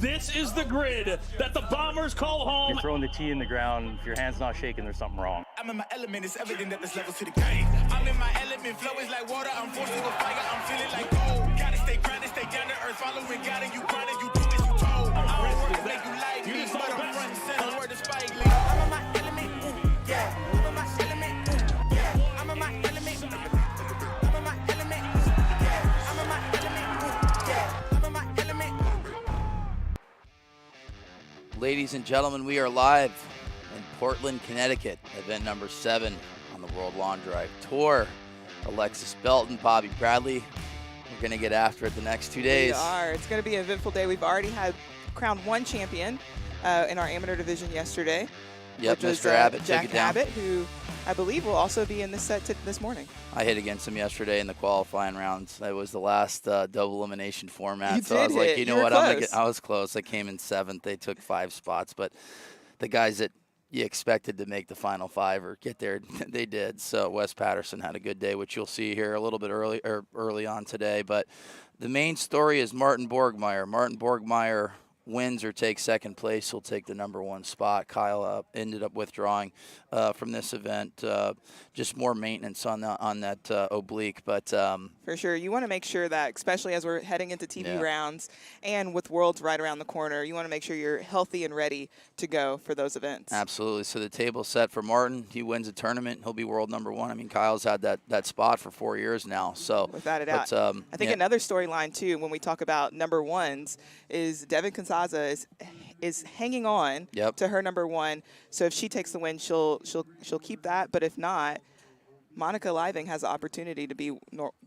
This is the grid that the Bombers call home. You're throwing the tee in the ground. If your hand's not shaking, there's something wrong. I'm in my element, it's evident that there's levels to the game. I'm in my element, flow is like water, I'm forced to a fire, I'm feeling like gold. Gotta stay grounded, stay down to earth, following God, and you grinding, you do as you told. I don't work to make you like me, but I'm front and center, word to Spike Lee. I'm in my element, yeah. I'm in my element, yeah. I'm in my element, I'm in my element, yeah. I'm in my element, yeah. I'm in my element. Ladies and gentlemen, we are live in Portland, Connecticut, event number 7 on the World Lawn Drive Tour. Alexis Belton, Bobby Bradley. We're going to get after it the next 2 days. We are. It's going to be an eventful day. We've already had crowned one champion in our amateur division yesterday. Yep, which was, Mr. Abbott Jack took it down. Abbott, who I believe will also be in this set this morning. I hit against him yesterday in the qualifying rounds. That was the last double elimination format. You so I was did like, hit. you know You were what? close. I was close. I came in 7th. They took 5 spots, but the guys that you expected to make the final 5 or get there, they did. So Wes Patterson had a good day, which you'll see here a little bit early on today. But the main story is Martin Borgmeyer. Martin Borgmeyer wins or takes second place. He'll take the number 1 spot. Kyle ended up withdrawing from this event. Just more maintenance on that oblique, but For sure. You want to make sure that, especially as we're heading into TV rounds and with Worlds right around the corner, you want to make sure you're healthy and ready to go for those events. Absolutely. So the table's set for Martin. He wins a tournament. He'll be world number 1. I mean, Kyle's had that spot for 4 years now. So without a doubt. I think yeah. another storyline too, when we talk about number 1s, is Devin Consaza is hanging on to her number 1. So if she takes the win, she'll keep that. But if not, Monica Living has the opportunity to be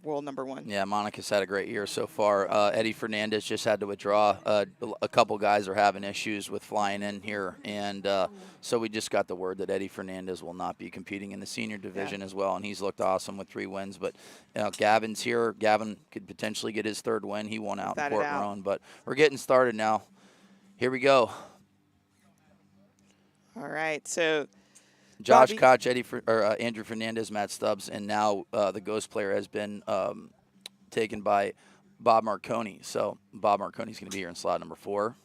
world number 1. Yeah, Monica's had a great year so far. Eddie Fernandez just had to withdraw. A couple guys are having issues with flying in here, and so we just got the word that Eddie Fernandez will not be competing in the senior division as well, and he's looked awesome with 3 wins. But Gavin's here. Gavin could potentially get his 3rd win. He won out in Port Rowan, but we're getting started now. Here we go. All right, so Josh Bobby. Koch, Andrew Fernandez, Matt Stubbs, and now the ghost player has been taken by Bob Marconi. So Bob Marconi's going to be here in slot number 4.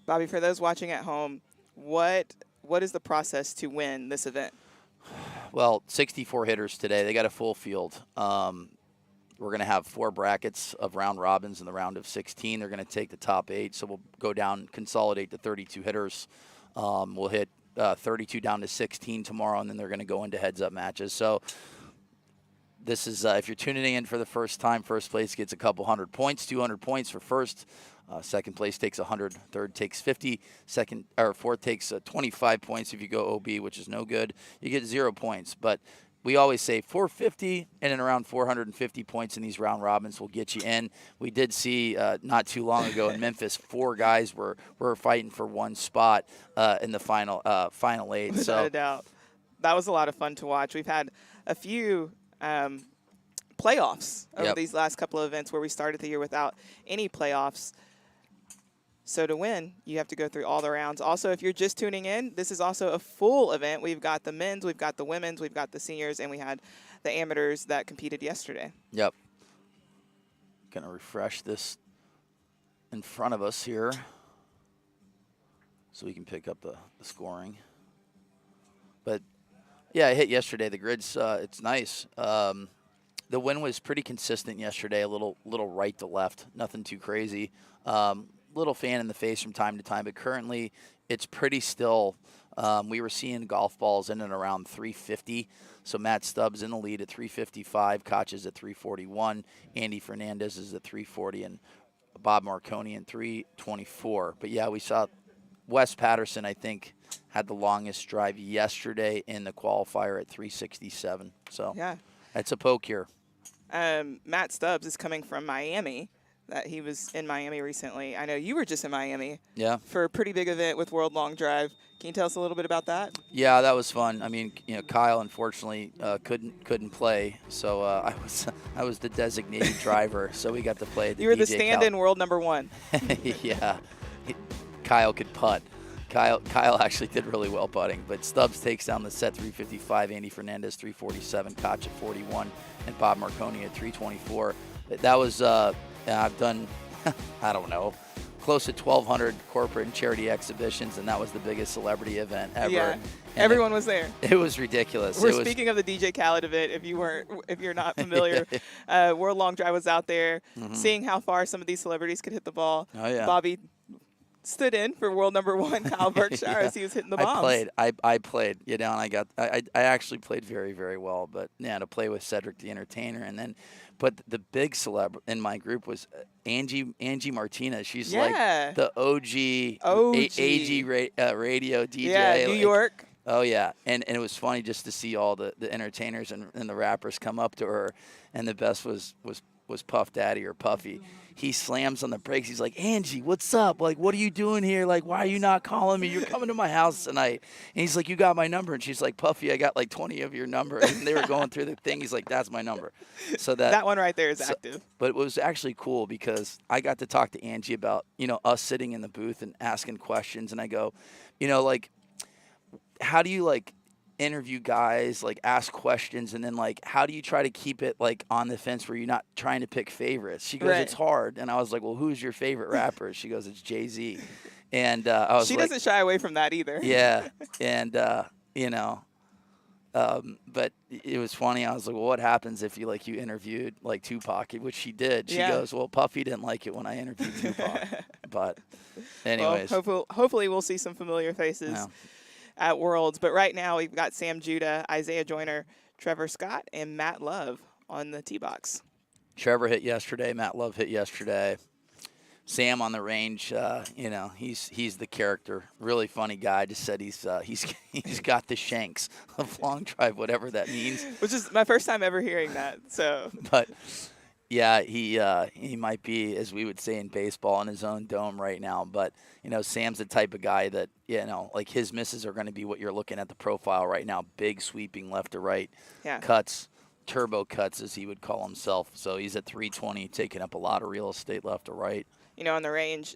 Bobby, for those watching at home, what is the process to win this event? Well, 64 hitters today. They got a full field. We're going to have 4 brackets of round robins in the round of 16. They're going to take the top 8, so we'll go down, consolidate to 32 hitters. We'll hit 32 down to 16 tomorrow, and then they're going to go into heads-up matches. So this is, if you're tuning in for the first time, first place gets a couple hundred points, 200 points for first. Second place takes 100, third takes 50, fourth takes 25 points if you go OB, which is no good. You get 0 points, but we always say 450 and then around 450 points in these round robins will get you in. We did see not too long ago in Memphis, 4 guys were fighting for 1 spot in the final 8. Without a doubt. That was a lot of fun to watch. We've had a few playoffs over these last couple of events where we started the year without any playoffs. So to win, you have to go through all the rounds. Also, if you're just tuning in, this is also a full event. We've got the men's, we've got the women's, we've got the seniors, and we had the amateurs that competed yesterday. Yep. Going to refresh this in front of us here so we can pick up the scoring. But, yeah, I hit yesterday. The grid's it's nice. The wind was pretty consistent yesterday, a little right to left, nothing too crazy. Little fan in the face from time to time, but currently it's pretty still. We were seeing golf balls in and around 350. So Matt Stubbs in the lead at 355, Koch is at 341, Andy Fernandez is at 340, and Bob Marconi in 324. But yeah, we saw Wes Patterson, I think, had the longest drive yesterday in the qualifier at 367. So yeah, it's a poke here. Matt Stubbs is coming from Miami. That he was in Miami recently. I know you were just in Miami for a pretty big event with World Long Drive. Can you tell us a little bit about that? Yeah, that was fun. I mean, Kyle unfortunately couldn't play, so I was the designated driver, so we got to play. You were the stand-in world number 1. Yeah, Kyle could putt. Kyle actually did really well putting, but Stubbs takes down the set 355, Andy Fernandez 347, Koch at 41, and Bob Marconi at 324. That was I've done, I don't know, close to 1,200 corporate and charity exhibitions, and that was the biggest celebrity event ever. Yeah. And Everyone was there. It was ridiculous. We're speaking of the DJ Khaled event. If you're not familiar, World Long Drive was out there, seeing how far some of these celebrities could hit the ball. Oh, yeah. Bobby stood in for world number 1, Kyle Berkshire, as he was hitting the bombs. I played, and I actually played very, very well. But yeah, to play with Cedric the Entertainer, and then, but the big celeb in my group was Angie Martinez. She's like the AG radio DJ. Yeah, New York. Oh yeah, and it was funny just to see all the entertainers and the rappers come up to her, and the best was Puff Daddy or Puffy. He slams on the brakes. He's like, Angie, what's up? Like, what are you doing here? Like, why are you not calling me? You're coming to my house tonight. And he's like, you got my number. And she's like, Puffy, I got like 20 of your number. And they were going through the thing. He's like, that's my number. So that one right there is active. But it was actually cool because I got to talk to Angie about, us sitting in the booth and asking questions. And I go, like, how do you, like, interview guys, like ask questions, and then like how do you try to keep it like on the fence where you're not trying to pick favorites? She goes, It's hard. And I was like, well, who's your favorite rapper? She goes, it's Jay-Z. And I was she like, doesn't shy away from that either. Yeah. And but it was funny. I was like, well, what happens if you interviewed like Tupac, which she did. She goes, well, Puffy didn't like it when I interviewed Tupac. But anyways, well, hopefully we'll see some familiar faces at Worlds. But right now we've got Sam Judah, Isaiah Joyner, Trevor Scott, and Matt Love on the tee box. Trevor hit yesterday. Matt Love hit yesterday. Sam on the range, he's the character. Really funny guy. Just said he's got the shanks of long drive, whatever that means. Which is my first time ever hearing that. So, but yeah, he might be, as we would say in baseball, in his own dome right now. But Sam's the type of guy that like his misses are going to be what you're looking at the profile right now. Big sweeping left to right, cuts, turbo cuts as he would call himself. So he's at 320, taking up a lot of real estate left to right. On the range,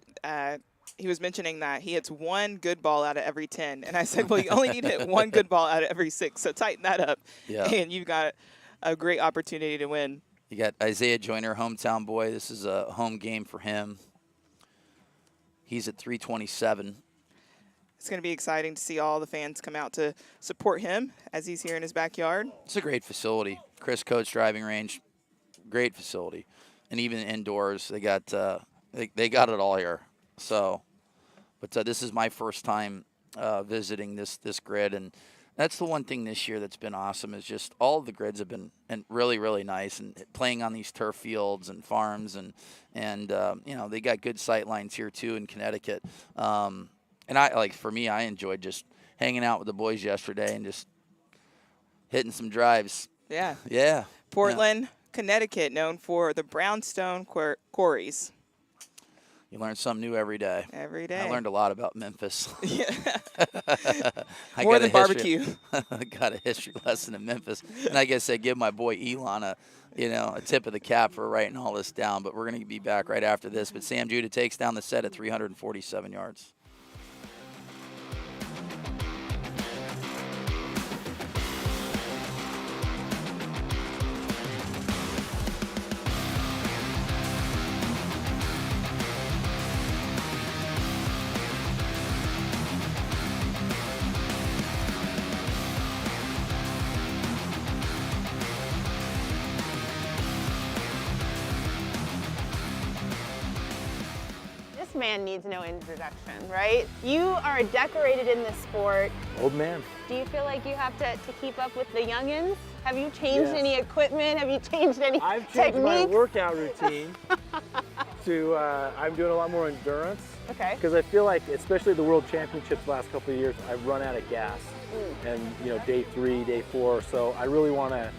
he was mentioning that he hits one good ball out of every 10. And I said, well, you only need to hit one good ball out of every 6. So tighten that up. Yeah. And you've got a great opportunity to win. You got Isaiah Joyner, hometown boy. This is a home game for him. He's at 327. It's going to be exciting to see all the fans come out to support him as he's here in his backyard. It's a great facility. Chris Coates driving range, great facility. And even indoors, they got they got it all here. So, but this is my first time visiting this grid, and that's the one thing this year that's been awesome is just all of the grids have been really, really nice, and playing on these turf fields and farms, and they got good sight lines here too in Connecticut. And for me, I enjoyed just hanging out with the boys yesterday and just hitting some drives. Yeah. Yeah. Portland, Connecticut, known for the brownstone quarries. You learn something new every day. Every day. I learned a lot about Memphis. Yeah. More than barbecue. I got a history lesson in Memphis. And I guess I give my boy Elon a tip of the cap for writing all this down. But we're going to be back right after this. But Sam Judah takes down the set at 347 yards. Man needs no introduction, right? You are decorated in this sport. Old man. Do you feel like you have to keep up with the youngins? Have you changed any equipment? Have you changed any I've changed my techniques? workout routine to, I'm doing a lot more endurance. Okay. Because I feel like, especially the World Championships the last couple of years, I've run out of gas. And, day 3, day 4. So I really want to,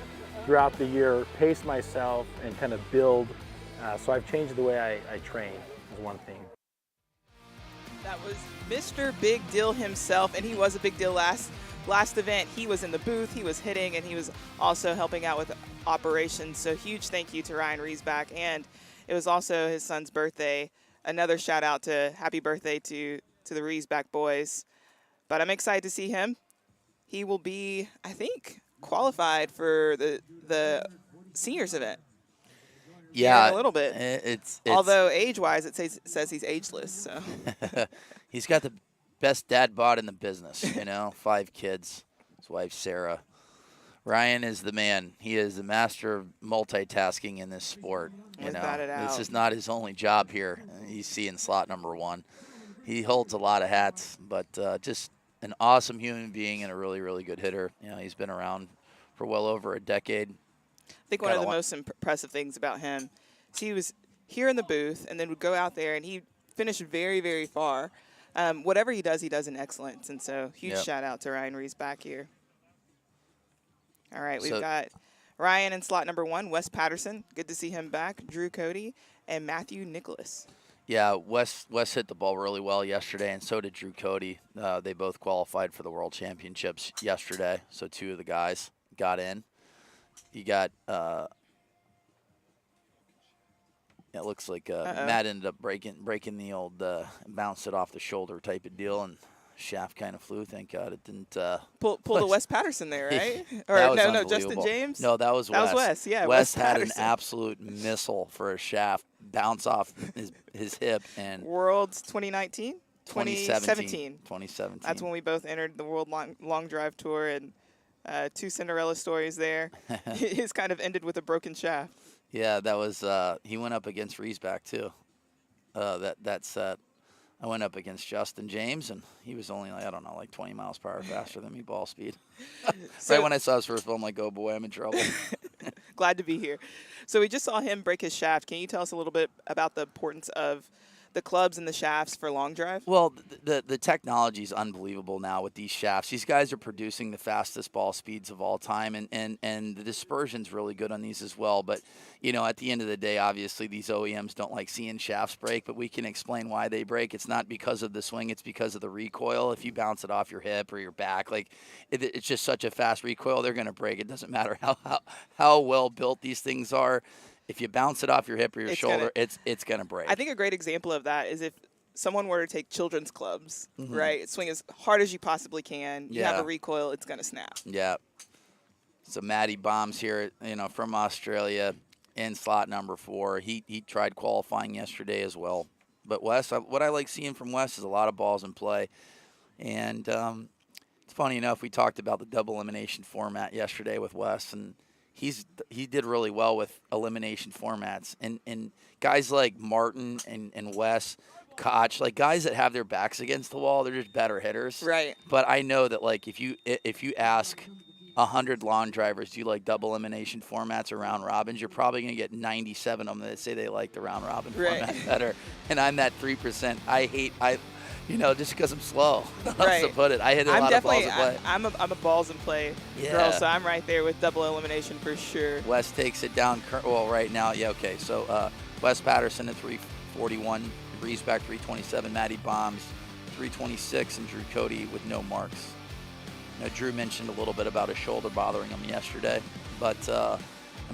throughout the year, pace myself and kind of build. So I've changed the way I train, is one thing. That was Mr. Big Deal himself, and he was a big deal last event. He was in the booth, he was hitting, and he was also helping out with operations. So huge thank you to Ryan Riesback, and it was also his son's birthday. Another shout out to happy birthday to the Riesback boys. But I'm excited to see him. He will be, I think, qualified for the seniors event. Yeah, a little bit. It's Although age-wise, it says he's ageless. So he's got the best dad bod in the business. 5 kids. His wife Sarah. Ryan is the man. He is the master of multitasking in this sport. Without a doubt. This is not his only job here. You see in slot number 1. He holds a lot of hats, but just an awesome human being and a really, really good hitter. He's been around for well over a decade. I think one of the most impressive things about him is he was here in the booth and then would go out there and he finished very, very far. Whatever he does in excellence. And so huge shout out to Ryan Rees back here. All right, we've got Ryan in slot number 1, Wes Patterson. Good to see him back. Drew Cody and Matthew Nicholas. Yeah, Wes hit the ball really well yesterday, and so did Drew Cody. They both qualified for the World Championships yesterday, so 2 of the guys got in. You got it looks like Matt ended up breaking the old bounced it off the shoulder type of deal, and shaft kind of flew. Thank God it didn't pull the Wes Patterson there, right? Or no, Justin James. No, that was Wes. That was Wes. Yeah, Wes had an absolute missile for a shaft bounce off his hip and Worlds 2019, 2017. That's when we both entered the World Long Drive Tour, and 2 Cinderella stories there. His kind of ended with a broken shaft. Yeah, that was he went up against Riesback too. That set. I went up against Justin James, and he was only, like 20 miles per hour faster than me, ball speed. Right when I saw his first ball, I'm like, oh, boy, I'm in trouble. Glad to be here. So we just saw him break his shaft. Can you tell us a little bit about the importance of the clubs and the shafts for long drive? Well, the technology is unbelievable now with these shafts. These guys are producing the fastest ball speeds of all time, and the dispersion's really good on these as well. But, at the end of the day, obviously, these OEMs don't like seeing shafts break, but we can explain why they break. It's not because of the swing. It's because of the recoil. If you bounce it off your hip or your back, it's just such a fast recoil, they're going to break. It doesn't matter how well built these things are. If you bounce it off your hip or your shoulder, it's going to break. I think a great example of that is if someone were to take children's clubs, right? Swing as hard as you possibly can. You have a recoil, it's going to snap. Yeah. So Matty Bombs here, from Australia in slot number 4. He tried qualifying yesterday as well. But Wes, what I like seeing from Wes is a lot of balls in play. And it's funny enough, we talked about the double elimination format yesterday with Wes, and he did really well with elimination formats, and guys like Martin and Wes, Koch, like guys that have their backs against the wall, they're just better hitters. Right. But I know that if you ask 100 lawn drivers, do you like double elimination formats or round robins? You're probably going to get 97 of them that say they like the round robin format better. And I'm that 3%. Just because I'm slow. Right. To put it. I hit a lot of balls in play. I'm a balls in play girl, so I'm right there with double elimination for sure. Wes takes it down. Right now, okay. So Wes Patterson at 341, Riesback 327, Matty Bombs 326, and Drew Cody with no marks. Drew mentioned a little bit about his shoulder bothering him yesterday, but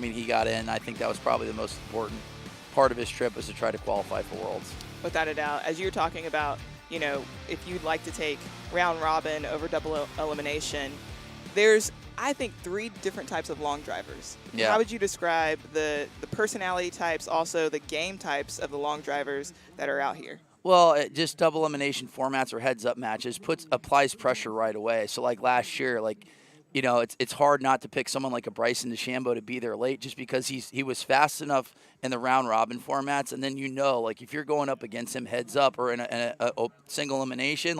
he got in. I think that was probably the most important part of his trip, was to try to qualify for Worlds. Without a doubt. As you're talking about, if you'd like to take round robin over double elimination, there's, I think, 3 different types of long drivers. Yeah. How would you describe the personality types, also the game types of the long drivers that are out here? Well, just double elimination formats or heads-up matches applies pressure right away. So, like last year, it's hard not to pick someone like a Bryson DeChambeau to be there late, just because he was fast enough in the round robin formats, and then if you're going up against him heads up or in a single elimination,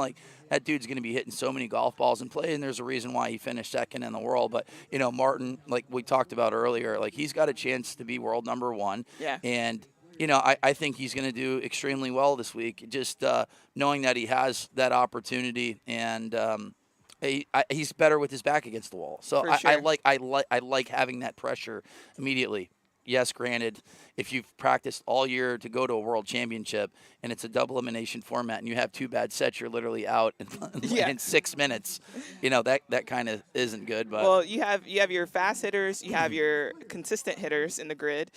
that dude's going to be hitting so many golf balls in play, and there's a reason why he finished second in the world. But Martin, like we talked about earlier, he's got a chance to be world number 1. Yeah. And I think he's going to do extremely well this week, just knowing that he has that opportunity, and he's better with his back against the wall. So I like having that pressure immediately. Yes, granted, if you've practiced all year to go to a world championship and it's a double elimination format and you have 2 bad sets, you're literally out in 6 minutes. That kind of isn't good. But well, you have your fast hitters, you have your consistent hitters in the grid.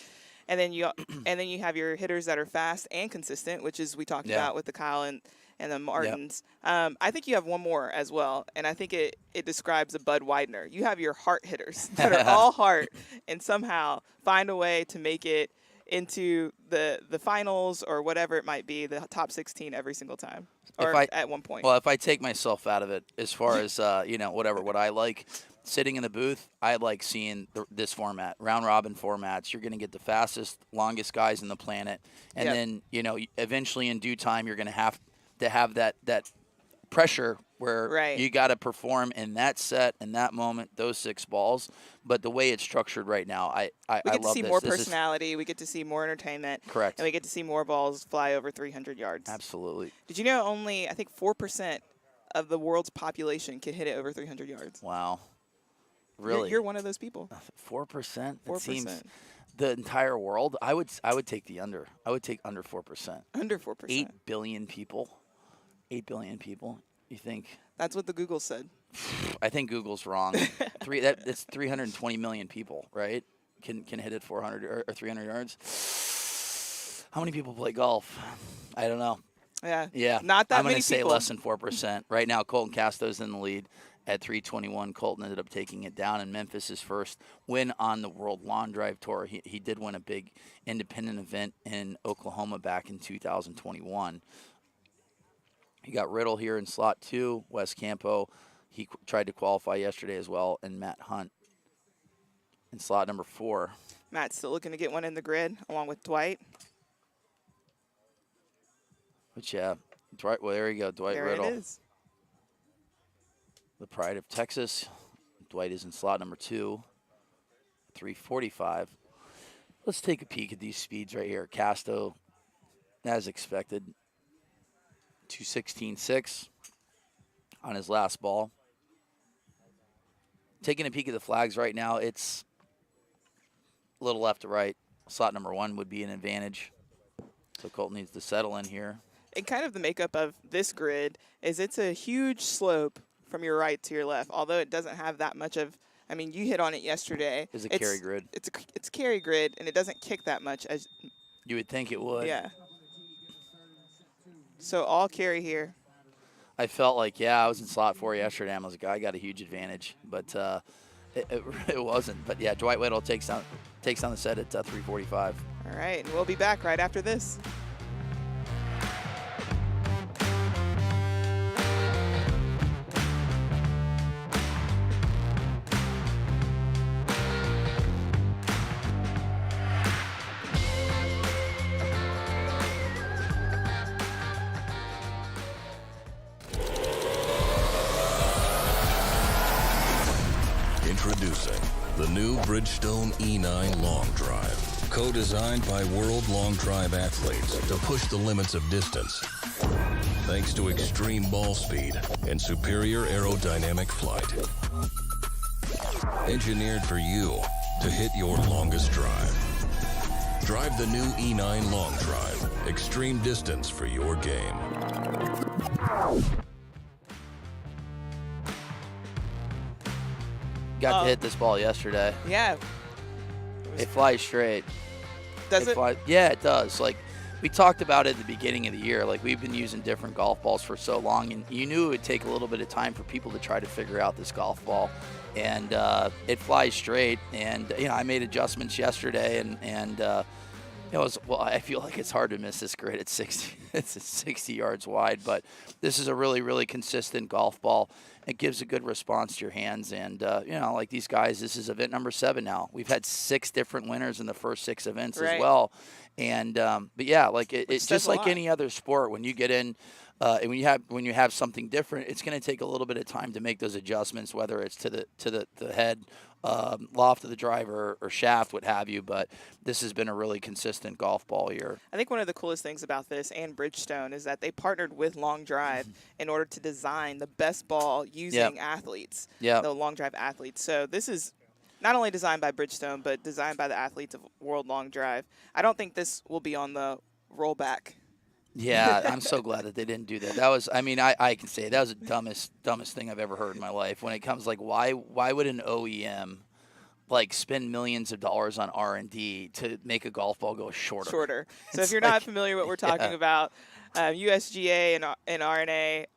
And then you have your hitters that are fast and consistent, which is we talked about with the Kyle and the Martins. Yep. I think you have one more as well, and I think it describes a Bud Widener. You have your heart hitters that are all heart and somehow find a way to make it into the finals or whatever it might be, the top 16 every single time, or at one point. Well, if I take myself out of it, as far as what I like, sitting in the booth, I like seeing this format, round robin formats. You're going to get the fastest, longest guys in the planet, and then eventually in due time, you're going to have that pressure where you got to perform in that set, in that moment, those 6 balls. But the way it's structured right now, I love this. We get to see more personality. We get to see more entertainment. Correct. And we get to see more balls fly over 300 yards. Absolutely. Did you know only, I think, 4% of the world's population can hit it over 300 yards? Wow. Really? You're one of those people. 4%? 4%. It seems the entire world. I would take the under. I would take under 4%. Under 4%. 8 billion people. 8 billion people. You think? That's what the Google said. I think Google's wrong. That's 320 million people, right? Can hit it 400 or 300 yards. How many people play golf? I don't know. Yeah. Not that I'm many gonna say people. less than 4%. Right now, Colton Casto's in the lead at 321. Colton ended up taking it down, and Memphis' first win on the World Lawn Drive Tour. He did win a big independent event in Oklahoma back in 2021. You got Riddle here in slot 2, Wes Campo. He tried to qualify yesterday as well, and Matt Hunt in slot number 4. Matt's still looking to get one in the grid along with Dwight. Which, Dwight, well, there you go, Dwight Riddle. There it is. The pride of Texas. Dwight is in slot number 2, 345. Let's take a peek at these speeds right here. Casto, as expected, 216.6 on his last ball. Taking a peek at the flags right now, it's a little left to right. Slot number 1 would be an advantage. So Colton needs to settle in here. And kind of the makeup of this grid is it's a huge slope from your right to your left, although it doesn't have that much of, I mean, you hit on it yesterday. It's a carry grid. It's a carry grid, and it doesn't kick that much as you would think it would. Yeah. So all carry here. I felt like, I was in slot 4 yesterday. I was like, I got a huge advantage, but it wasn't. But yeah, Dwight Riddle takes down the set at 345. All right, and we'll be back right after this. Introducing the new Bridgestone E9 Long Drive, co-designed by World Long Drive athletes to push the limits of distance. Thanks to extreme ball speed and superior aerodynamic flight. Engineered for you to hit your longest drive. Drive the new E9 Long Drive, extreme distance for your game. Got to hit this ball yesterday. Yeah. It flies straight. Does it? Yeah, it does. Like, we talked about it at the beginning of the year. Like, we've been using different golf balls for so long, and you knew it would take a little bit of time for people to try to figure out this golf ball. And it flies straight. And, I made adjustments yesterday, and it was, well, I feel like it's hard to miss this grid at 60. It's 60 yards wide, but this is a really, really consistent golf ball. It gives a good response to your hands, and like these guys, this is event number 7 now. We've had 6 different winners in the first 6 events as well, and but yeah, like it's just like any other sport. When you get in, and when you have something different, it's going to take a little bit of time to make those adjustments, whether it's to the head, loft of the driver or shaft, what have you. But this has been a really consistent golf ball here. I think one of the coolest things about this and Bridgestone is that they partnered with Long Drive in order to design the best ball using athletes, the Long Drive athletes. So this is not only designed by Bridgestone, but designed by the athletes of World Long Drive. I don't think this will be on the rollback. Yeah, I'm so glad that they didn't do that. That was, I mean, I can say that was the dumbest thing I've ever heard in my life. When it comes like, why would an OEM like spend millions of dollars on R&D to make a golf ball go shorter? So if you're not familiar with what we're talking about, USGA and R&A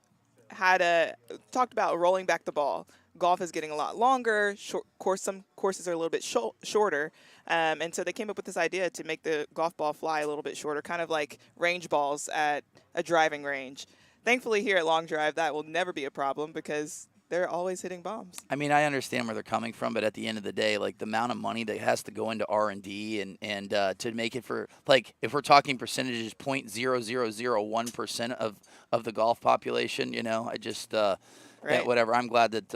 talked about rolling back the ball. Golf is getting a lot longer. Some courses are a little bit shorter. And so they came up with this idea to make the golf ball fly a little bit shorter, kind of like range balls at a driving range. Thankfully, here at Long Drive, that will never be a problem because they're always hitting bombs. I mean, I understand where they're coming from, but at the end of the day, like the amount of money that has to go into R&D and to make it for, like, if we're talking percentages, 0.0001% of the golf population, you know, I just Right. whatever. I'm glad that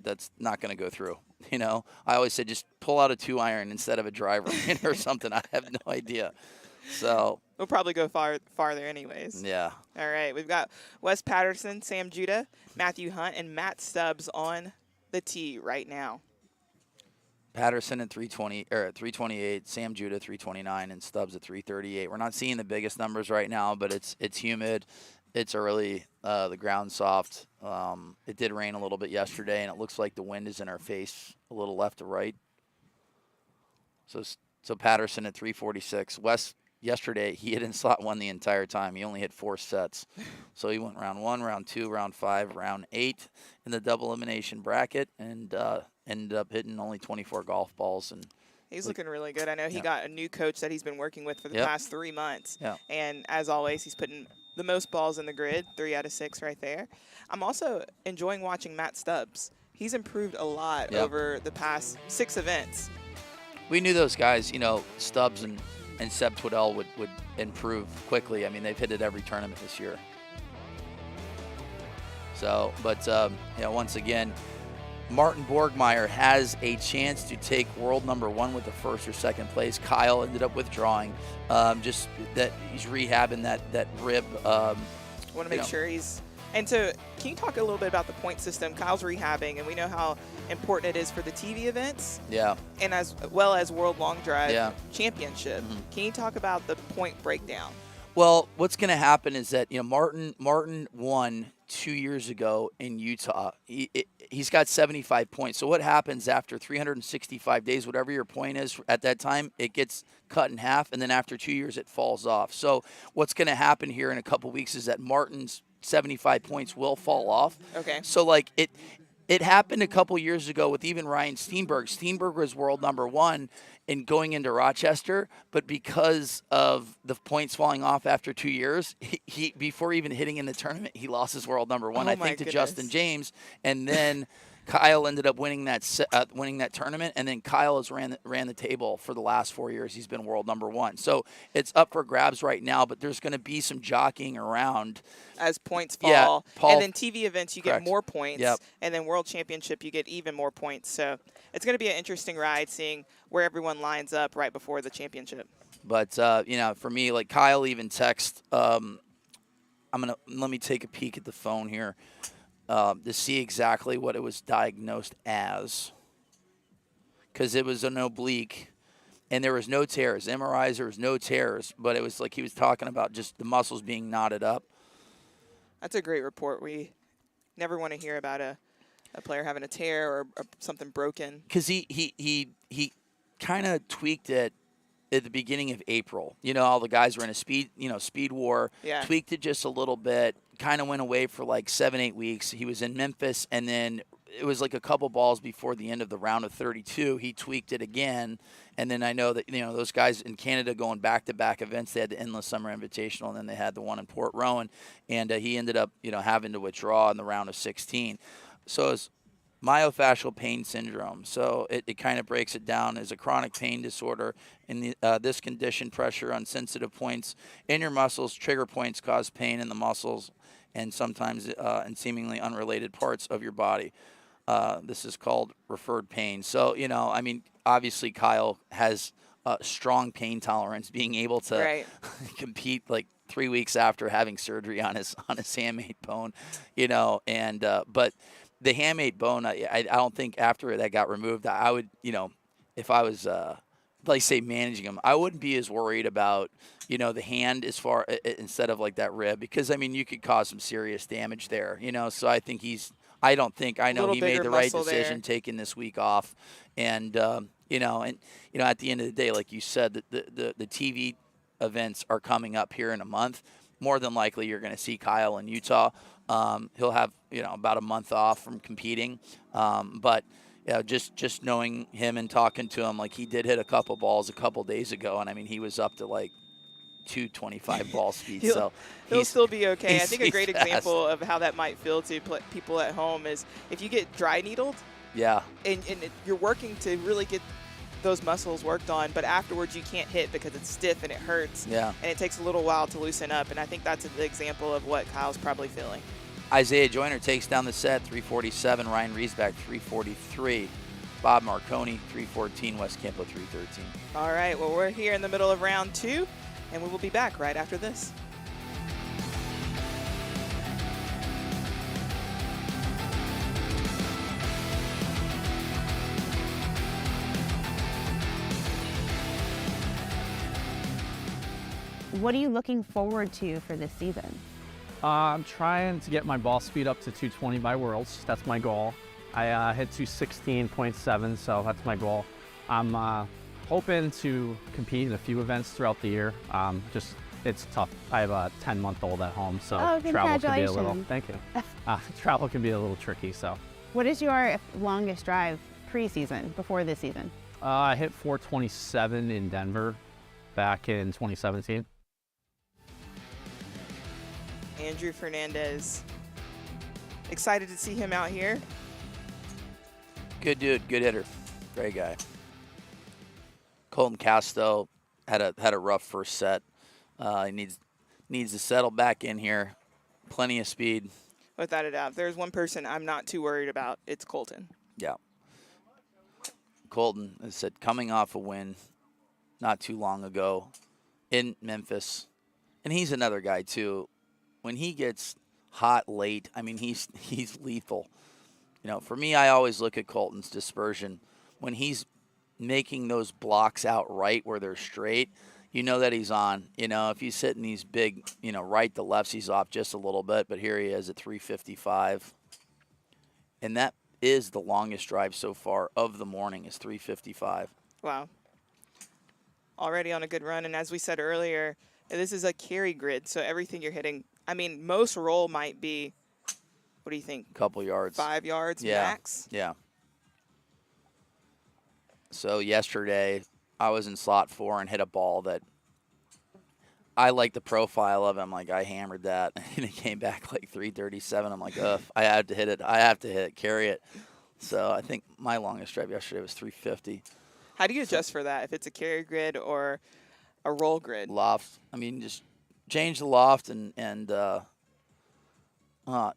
that's not going to go through. You know, I always say just pull out a 2-iron instead of a driver or something. I have no idea. So We'll probably go farther anyways. yeah. All right, we've got Wes Patterson, Sam Judah, Matthew Hunt, and Matt Stubbs on the tee right now. Patterson at 328, Sam Judah 329, and Stubbs at 338. We're not seeing the biggest numbers right now, but it's humid, it's early, the ground's soft. It did rain a little bit yesterday, and it looks like the wind is in our face a little left to right. So Patterson at 346. Wes yesterday he hit in slot 1 the entire time. He only hit 4 sets, so he went round 1, round 2, round 5, round 8 in the double elimination bracket, and ended up hitting only 24 golf balls. And He's looking really good. I know he got a new coach that he's been working with for the Yep. past 3 months. Yeah. And as always, he's putting the most balls in the grid, 3 out of 6 right there. I'm also enjoying watching Matt Stubbs. He's improved a lot Yep. over the past 6 events. we knew those guys, you know, Stubbs and Seb Twiddell would improve quickly. I mean, they've hit it every tournament this year. So, but, you know, once again, Martin Borgmeyer has a chance to take world number 1 with the 1st or 2nd place. Kyle ended up withdrawing. Just that he's rehabbing that rib. Want to make know. sure he's – and so can you talk a little bit about the point system? Kyle's rehabbing, and we know how important it is for the TV events Yeah. and as well as World Long Drive Yeah. Championship. Can you talk about the point breakdown? Well, what's going to happen is that, you know, Martin won 2 years ago in Utah. He's got 75 points. So what happens after 365 days, whatever your point is at that time, it gets cut in half, and then after 2 years it falls off. So what's going to happen here in a couple weeks is that Martin's 75 points will fall off. Okay. So like it happened a couple years ago with even Ryan Steenberg. Steenberg was world number 1 in going into Rochester, but because of the points falling off after 2 years, he before even hitting in the tournament, he lost his world number 1, Oh I my think, to goodness. Justin James, and then Kyle ended up winning that tournament, and then Kyle has ran the table for the last 4 years. He's been world number 1. So it's up for grabs right now, but there's going to be some jockeying around. As points fall. Yeah, Paul- And then TV events, you Correct. get more points. Yep. And then World Championship, you get even more points. So it's going to be an interesting ride seeing where everyone lines up right before the championship. But, you know, for me, like Kyle even text, let me take a peek at the phone here to see exactly what it was diagnosed as. Because it was an oblique, and there was no tears. MRIs, there was no tears, but it was like he was talking about just the muscles being knotted up. That's a great report. We never want to hear about a player having a tear or something broken. Because he kind of tweaked it at the beginning of April. You know, all the guys were in a speed war. Yeah. Tweaked it just a little bit. Kind of went away for like 7-8 weeks. He was in Memphis, and then it was like a couple balls before the end of the round of 32. He tweaked it again, and then I know that, you know, those guys in Canada going back-to-back events. They had the Endless Summer Invitational, and then they had the one in Port Rowan, and he ended up, you know, having to withdraw in the round of 16. So it's myofascial pain syndrome. So it kind of breaks it down as a chronic pain disorder. In this condition, pressure on sensitive points in your muscles, trigger points cause pain in the muscles, and sometimes in seemingly unrelated parts of your body. This is called referred pain. So, you know, I mean, obviously Kyle has strong pain tolerance, being able to Right. compete like 3 weeks after having surgery on his hamate bone, you know, and but the hamate bone, I don't think after that got removed, I would, you know, if I was like say managing him, I wouldn't be as worried about, you know, the hand as far instead of like that rib, because I mean you could cause some serious damage there, you know. So I think I know Little he made bigger the right muscle decision there. taking this week off, and you know, at the end of the day, like you said, the TV events are coming up here in a month. more than likely you're going to see Kyle in Utah. He'll have about a month off from competing, but just knowing him and talking to him, like he did hit a couple balls a couple days ago, and I mean he was up to like 225 ball speed. He'll still be okay. I think a he's great fast. example of how that might feel to people at home is if you get dry needled Yeah. and you're working to really get those muscles worked on, but afterwards you can't hit because it's stiff and it hurts. Yeah. And it takes a little while to loosen up, and I think that's the example of what Kyle's probably feeling. Isaiah Joyner takes down the set, 347. Ryan Riesback, 343. Bob Marconi, 314. Wes Campo, 313. All right, well, we're here in the middle of round 2, and we will be back right after this. What are you looking forward to for this season? I'm trying to get my ball speed up to 220 by Worlds. That's my goal. I hit 216.7, so that's my goal. I'm hoping to compete in a few events throughout the year. It's tough. I have a 10-month-old at home, so travel can be a little. Thank you. Travel can be a little tricky. So. What is your longest drive pre-season, before this season? I hit 427 in Denver back in 2017. Andrew Fernandez. Excited to see him out here. Good dude, good hitter, great guy. Colton Casto had a rough first set. He needs to settle back in here. Plenty of speed. Without a doubt. If there's one person I'm not too worried about, it's Colton. Yeah. Colton, as I said, coming off a win not too long ago in Memphis. And he's another guy, too. When he gets hot late, I mean, he's lethal. For me, I always look at Colton's dispersion. When he's making those blocks out right where they're straight, you know that he's on. If he's hitting these big, right to lefts, he's off just a little bit. But here he is at 355. And that is the longest drive so far of the morning is 355. Wow. Already on a good run. And as we said earlier, this is a carry grid, so everything you're hitting, I mean, most roll might be, what do you think? A couple yards. 5 yards Yeah. max? Yeah. So yesterday, I was in slot 4 and hit a ball that I like the profile of. I'm like, I hammered that, and it came back like 337. I'm like, ugh, I have to hit it. I have to hit it, carry it. So I think my longest drive yesterday was 350. How do you adjust for that, if it's a carry grid or a roll grid? Loft. I mean, just change the loft and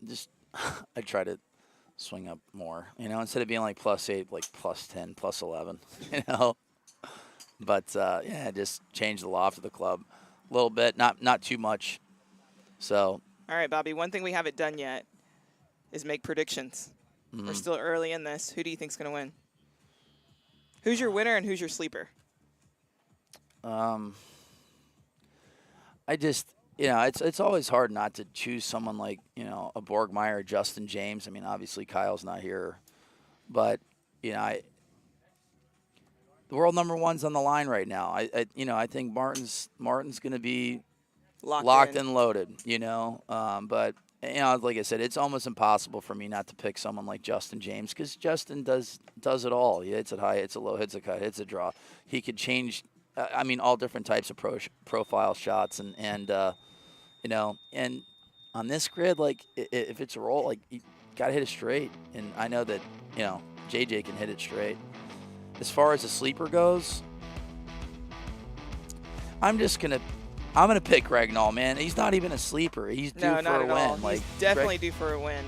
just I try to swing up more, instead of being like +8, like +10, +11, But yeah, just change the loft of the club a little bit, not too much. So. All right, Bobby. One thing we haven't done yet is make predictions. We're still early in this. Who do you think's going to win? Who's your winner and who's your sleeper? I just, it's always hard not to choose someone like, a Borgmeyer or Justin James. I mean, obviously Kyle's not here, but, the world number 1's on the line right now. I think Martin's going to be locked and loaded, but, like I said, it's almost impossible for me not to pick someone like Justin James because Justin does it all. He hits it high, hits it low, hits a cut, hits a draw. He could change, all different types of profile shots and and on this grid, like if it's a roll, like you got to hit it straight. And I know that, JJ can hit it straight. As far as the sleeper goes, I'm gonna pick Greg Null, man. He's not even a sleeper. He's due for a win. All. Like He's definitely due for a win.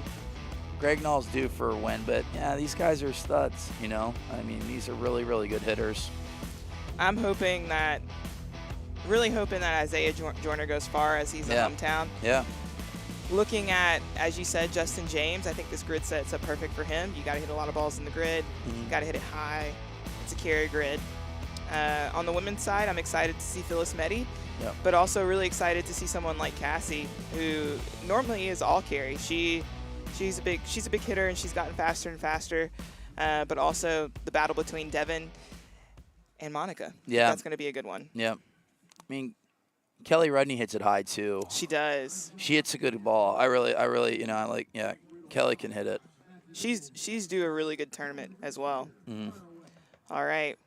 Greg Null's due for a win, but yeah, these guys are studs. I mean, these are really, really good hitters. I'm really hoping that Isaiah Joyner goes far as he's in hometown. Yeah. Looking at, as you said, Justin James, I think this grid set's up perfect for him. You got to hit a lot of balls in the grid. You got to hit it high. It's a carry grid. On the women's side, I'm excited to see Phyllis Meddy, but also really excited to see someone like Cassie, who normally is all carry. She's a big hitter, and she's gotten faster and faster. But also the battle between Devin and Monica. Yeah, that's going to be a good one. Yeah, I mean, Kelly Rudney hits it high too. She does. She hits a good ball. I really, I like. Yeah, Kelly can hit it. She's due a really good tournament as well. Mhm. All right.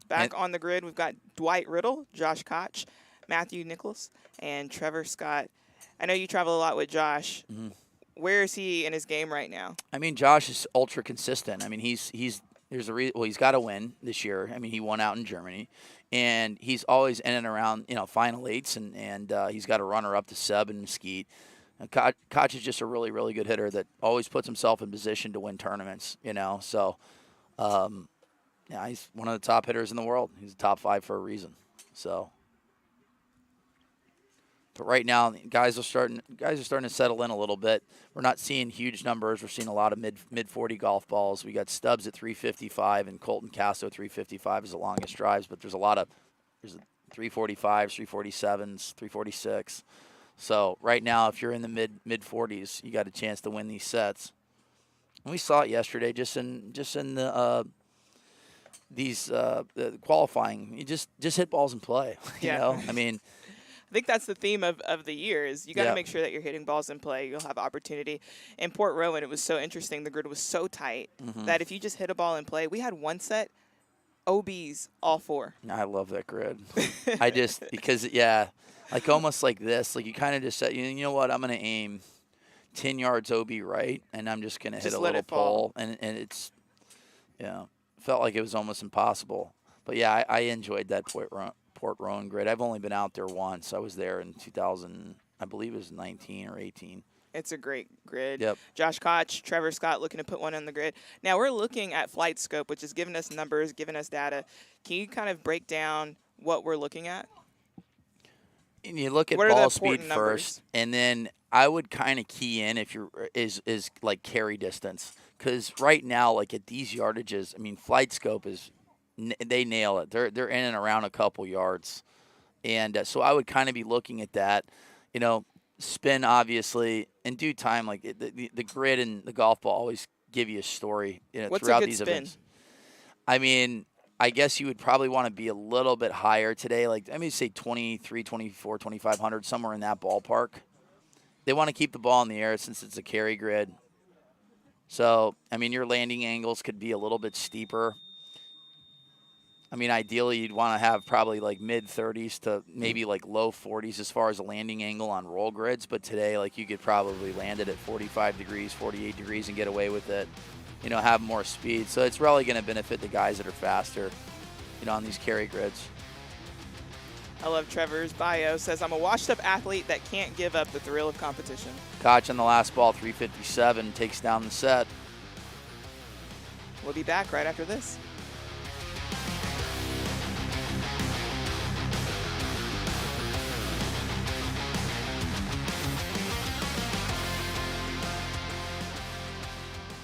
Back on the grid, we've got Dwight Riddle, Josh Koch, Matthew Nichols, and Trevor Scott. I know you travel a lot with Josh. Mhm. Where is he in his game right now? I mean, Josh is ultra consistent. I mean, he's he's got to win this year. I mean, he won out in Germany, and he's always in and around final eights, and he's got a runner up to Seb and Mesquite. Koch is just a really, really good hitter that always puts himself in position to win tournaments. So yeah, he's one of the top hitters in the world. He's a top 5 for a reason. So. But right now, guys are starting to settle in a little bit. We're not seeing huge numbers. We're seeing a lot of mid 40 golf balls. We got Stubbs at 355 and Colton Casso 355 is the longest drives. But there's 345s, 347s, 346. So right now, if you're in the mid 40s, you got a chance to win these sets. And we saw it yesterday, just in the the qualifying. You just hit balls and play. I mean. I think that's the theme of the year is you got to make sure that you're hitting balls in play. You'll have opportunity. In Port Rowan, it was so interesting. The grid was so tight that if you just hit a ball in play, we had one set, OBs, all 4. I love that grid. Because like almost like this, like you kind of just said, you know what, I'm going to aim 10 yards OB right, and I'm just going to hit a little pole. And it's, felt like it was almost impossible. But yeah, I enjoyed that Port Rowan grid. I've only been out there once. I was there in 2000, I believe it was 19 or 18. It's a great grid. Yep. Josh Koch, Trevor Scott looking to put one on the grid. Now we're looking at Flight Scope, which is giving us numbers, giving us data. Can you kind of break down what we're looking at? And you look at ball speed first, and then I would kind of key in if you're is like carry distance, because right now, like at these yardages, I mean, Flight Scope is. They nail it. They're in and around a couple yards, and so I would kind of be looking at that. Spin obviously in due time. Like the grid and the golf ball always give you a story. What's throughout a good these spin? events. I mean, I guess you would probably want to be a little bit higher today. Like say 23, 24, 2500, somewhere in that ballpark. They want to keep the ball in the air since it's a carry grid. So I mean, your landing angles could be a little bit steeper. I mean, ideally, you'd want to have probably like mid-30s to maybe like low 40s as far as a landing angle on roll grids. But today, like you could probably land it at 45 degrees, 48 degrees and get away with it, have more speed. So it's really going to benefit the guys that are faster, on these carry grids. I love Trevor's bio. Says, I'm a washed-up athlete that can't give up the thrill of competition. Koch on the last ball, 357, takes down the set. We'll be back right after this.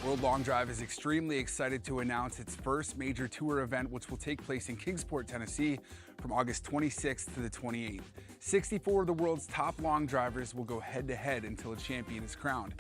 World Long Drive is extremely excited to announce its first major tour event, which will take place in Kingsport, Tennessee from August 26th to the 28th. 64 of the world's top long drivers will go head-to-head until a champion is crowned.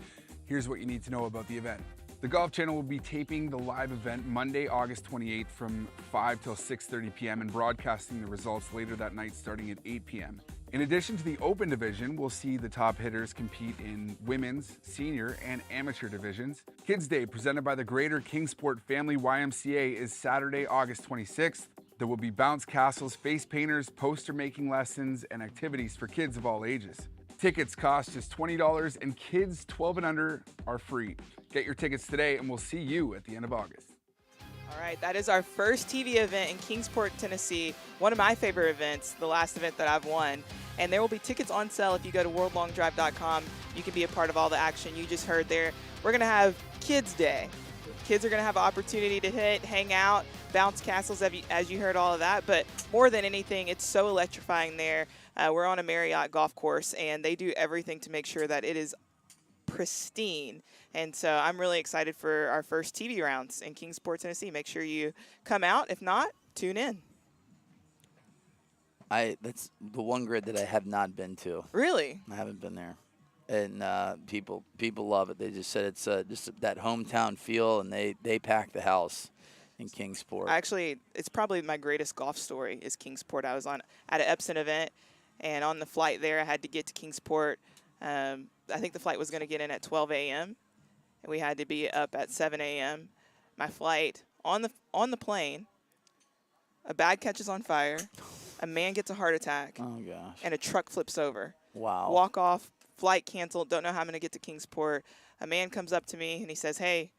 Here's what you need to know about the event. The Golf Channel will be taping the live event Monday, August 28th from 5 till 6:30 p.m. and broadcasting the results later that night starting at 8 p.m. In addition to the Open division, we'll see the top hitters compete in women's, senior, and amateur divisions. Kids Day, presented by the Greater Kingsport Family YMCA, is Saturday, August 26th. There will be bounce castles, face painters, poster making lessons, and activities for kids of all ages. Tickets cost just $20, and kids 12 and under are free. Get your tickets today, and we'll see you at the end of August. All right, that is our first TV event in Kingsport, Tennessee. One of my favorite events, the last event that I've won. And there will be tickets on sale if you go to worldlongdrive.com. You can be a part of all the action you just heard there. We're going to have Kids Day. Kids are going to have an opportunity to hit, hang out, bounce castles, as you heard all of that. But more than anything, it's so electrifying there. We're on a Marriott golf course, and they do everything to make sure that it is pristine. And so I'm really excited for our first TV rounds in Kingsport, Tennessee. Make sure you come out. If not, tune in. That's the one grid that I have not been to. Really? I haven't been there. And people love it. They just said it's just that hometown feel, and they pack the house in Kingsport. Actually, it's probably my greatest golf story is Kingsport. I was at an Epson event, And on the flight there, I had to get to Kingsport. I think the flight was going to get in at 12 a.m. and we had to be up at 7 a.m. My flight on the plane, a bag catches on fire, a man gets a heart attack, Oh gosh. and a truck flips over. Wow. Walk off, flight canceled, don't know how I'm going to get to Kingsport. A man comes up to me and he says, "Hey,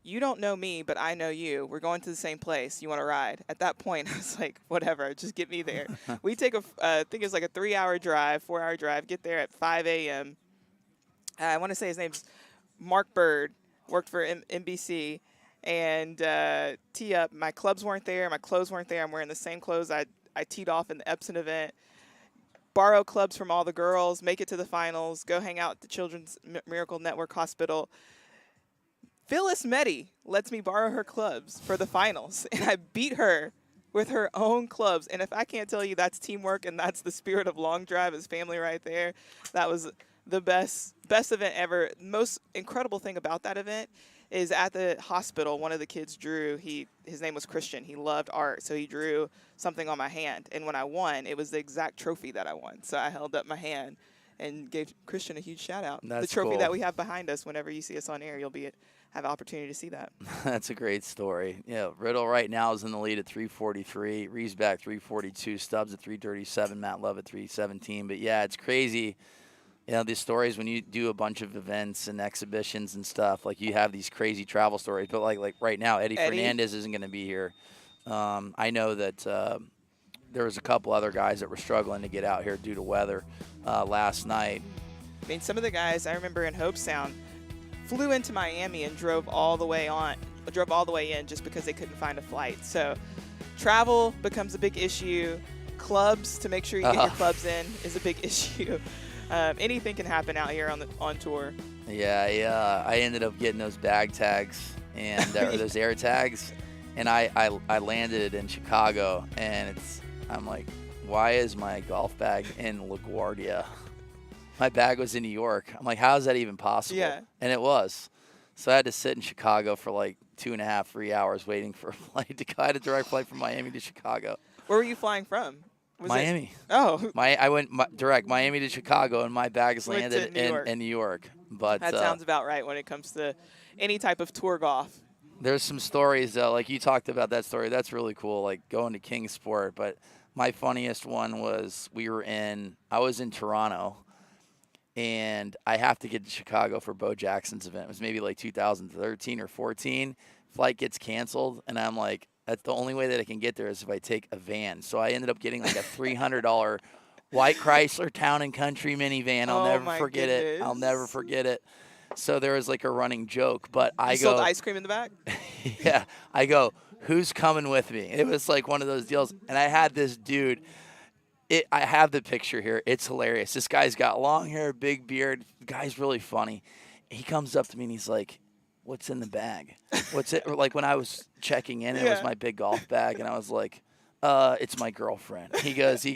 you don't know me, but I know you. We're going to the same place. You want to ride?" At that point, I was like, whatever, just get me there. We take I think it's like a 4-hour drive, get there at 5 a.m. I want to say his name's Mark Bird, worked for NBC, and tee up. My clubs weren't there. My clothes weren't there. I'm wearing the same clothes I teed off in the Epson event. Borrow clubs from all the girls, make it to the finals, go hang out at the Children's Miracle Network Hospital. Phyllis Meddy lets me borrow her clubs for the finals, and I beat her with her own clubs. And if I can't tell you that's teamwork and that's the spirit of Long Drive as family right there, that was the best event ever. Most incredible thing about that event is at the hospital, one of the kids drew, his name was Christian. He loved art, so he drew something on my hand. And when I won, it was the exact trophy that I won. So I held up my hand and gave Christian a huge shout out. That's the trophy cool. that we have behind us, whenever you see us on air, you'll have an opportunity to see that. That's a great story. Yeah, Riddle right now is in the lead at 343, Riesback 342, Stubbs at 337, Matt Love at 317. But yeah, it's crazy. You know, these stories when you do a bunch of events and exhibitions and stuff, like you have these crazy travel stories. But like right now, Eddie Fernandez isn't going to be here. I know that there was a couple other guys that were struggling to get out here due to weather last night. I mean, some of the guys I remember in Hobe Sound flew into Miami and drove all the way in just because they couldn't find a flight. So travel becomes a big issue. Clubs, to make sure you get your clubs in, is a big issue. Anything can happen out here on tour. Yeah, I ended up getting those bag tags and or those air tags, and I landed it in Chicago, and I'm like, why is my golf bag in LaGuardia? My bag was in New York. I'm like, how is that even possible? Yeah. And it was. So I had to sit in Chicago for like 2.5, 3 hours waiting for a flight to go. I had a direct flight from Miami to Chicago. Where were you flying from? Miami. Oh. I went direct Miami to Chicago, and my bags Went to landed New York. in New York. But That sounds about right when it comes to any type of tour golf. there's some stories, though, like you talked about that story. That's really cool, like going to Kingsport. But my funniest one was I was in Toronto, and I have to get to Chicago for Bo Jackson's event. It was maybe like 2013 or 14. Flight gets canceled, and I'm like, that's the only way that I can get there is if I take a van. So I ended up getting like a $300 white Chrysler Town and Country minivan. I'll never forget it. I'll never forget it. So there was like a running joke, but You sold ice cream in the back? yeah, I go, who's coming with me? It was like one of those deals. And I had this dude. I have the picture here. It's hilarious. This guy's got long hair, big beard. The guy's really funny. He comes up to me and he's like, what's in the bag? What's it? Or like when I was checking in, it was my big golf bag. And I was like, it's my girlfriend. He goes,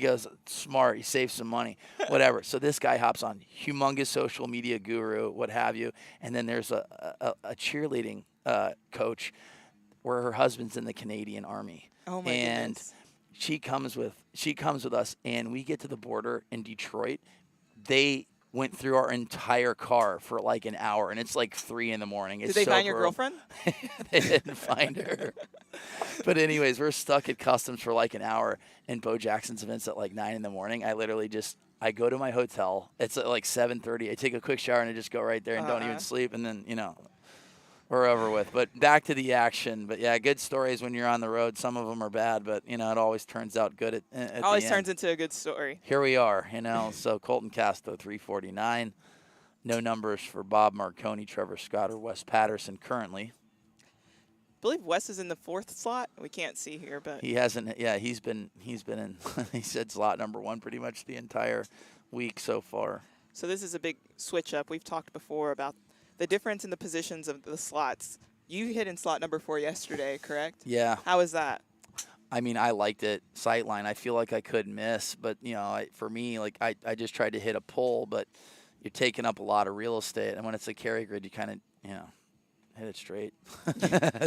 smart. He saves some money, whatever. So this guy hops on, humongous social media guru, what have you. And then there's a cheerleading coach where her husband's in the Canadian Army. Oh my goodness. She comes with us, and we get to the border in Detroit. They went through our entire car for like an hour, and it's like 3 a.m. Did they find your girlfriend? They didn't find her. But anyways, we're stuck at customs for like an hour, and Bo Jackson's event's at like 9 a.m. I literally I go to my hotel. It's at like 7:30. I take a quick shower and I just go right there and don't even sleep, and then we're over with. But back to the action. But yeah, good stories when you're on the road. Some of them are bad, but it always turns out good at the end. Always turns into a good story. Here we are, So Colton Casto, 349. No numbers for Bob Marconi, Trevor Scott, or Wes Patterson currently. I believe Wes is in the 4th slot. We can't see here, but He hasn't. Yeah, he's been in. He said slot number 1 pretty much the entire week so far. So this is a big switch up. We've talked before about the difference in the positions of the slots. You hit in slot number 4 yesterday, correct? Yeah. How was that? I mean, I liked it. Sightline, I feel like I could miss, but for me, like I just tried to hit a pull, but you're taking up a lot of real estate, and when it's a carry grid, you kind of hit it straight.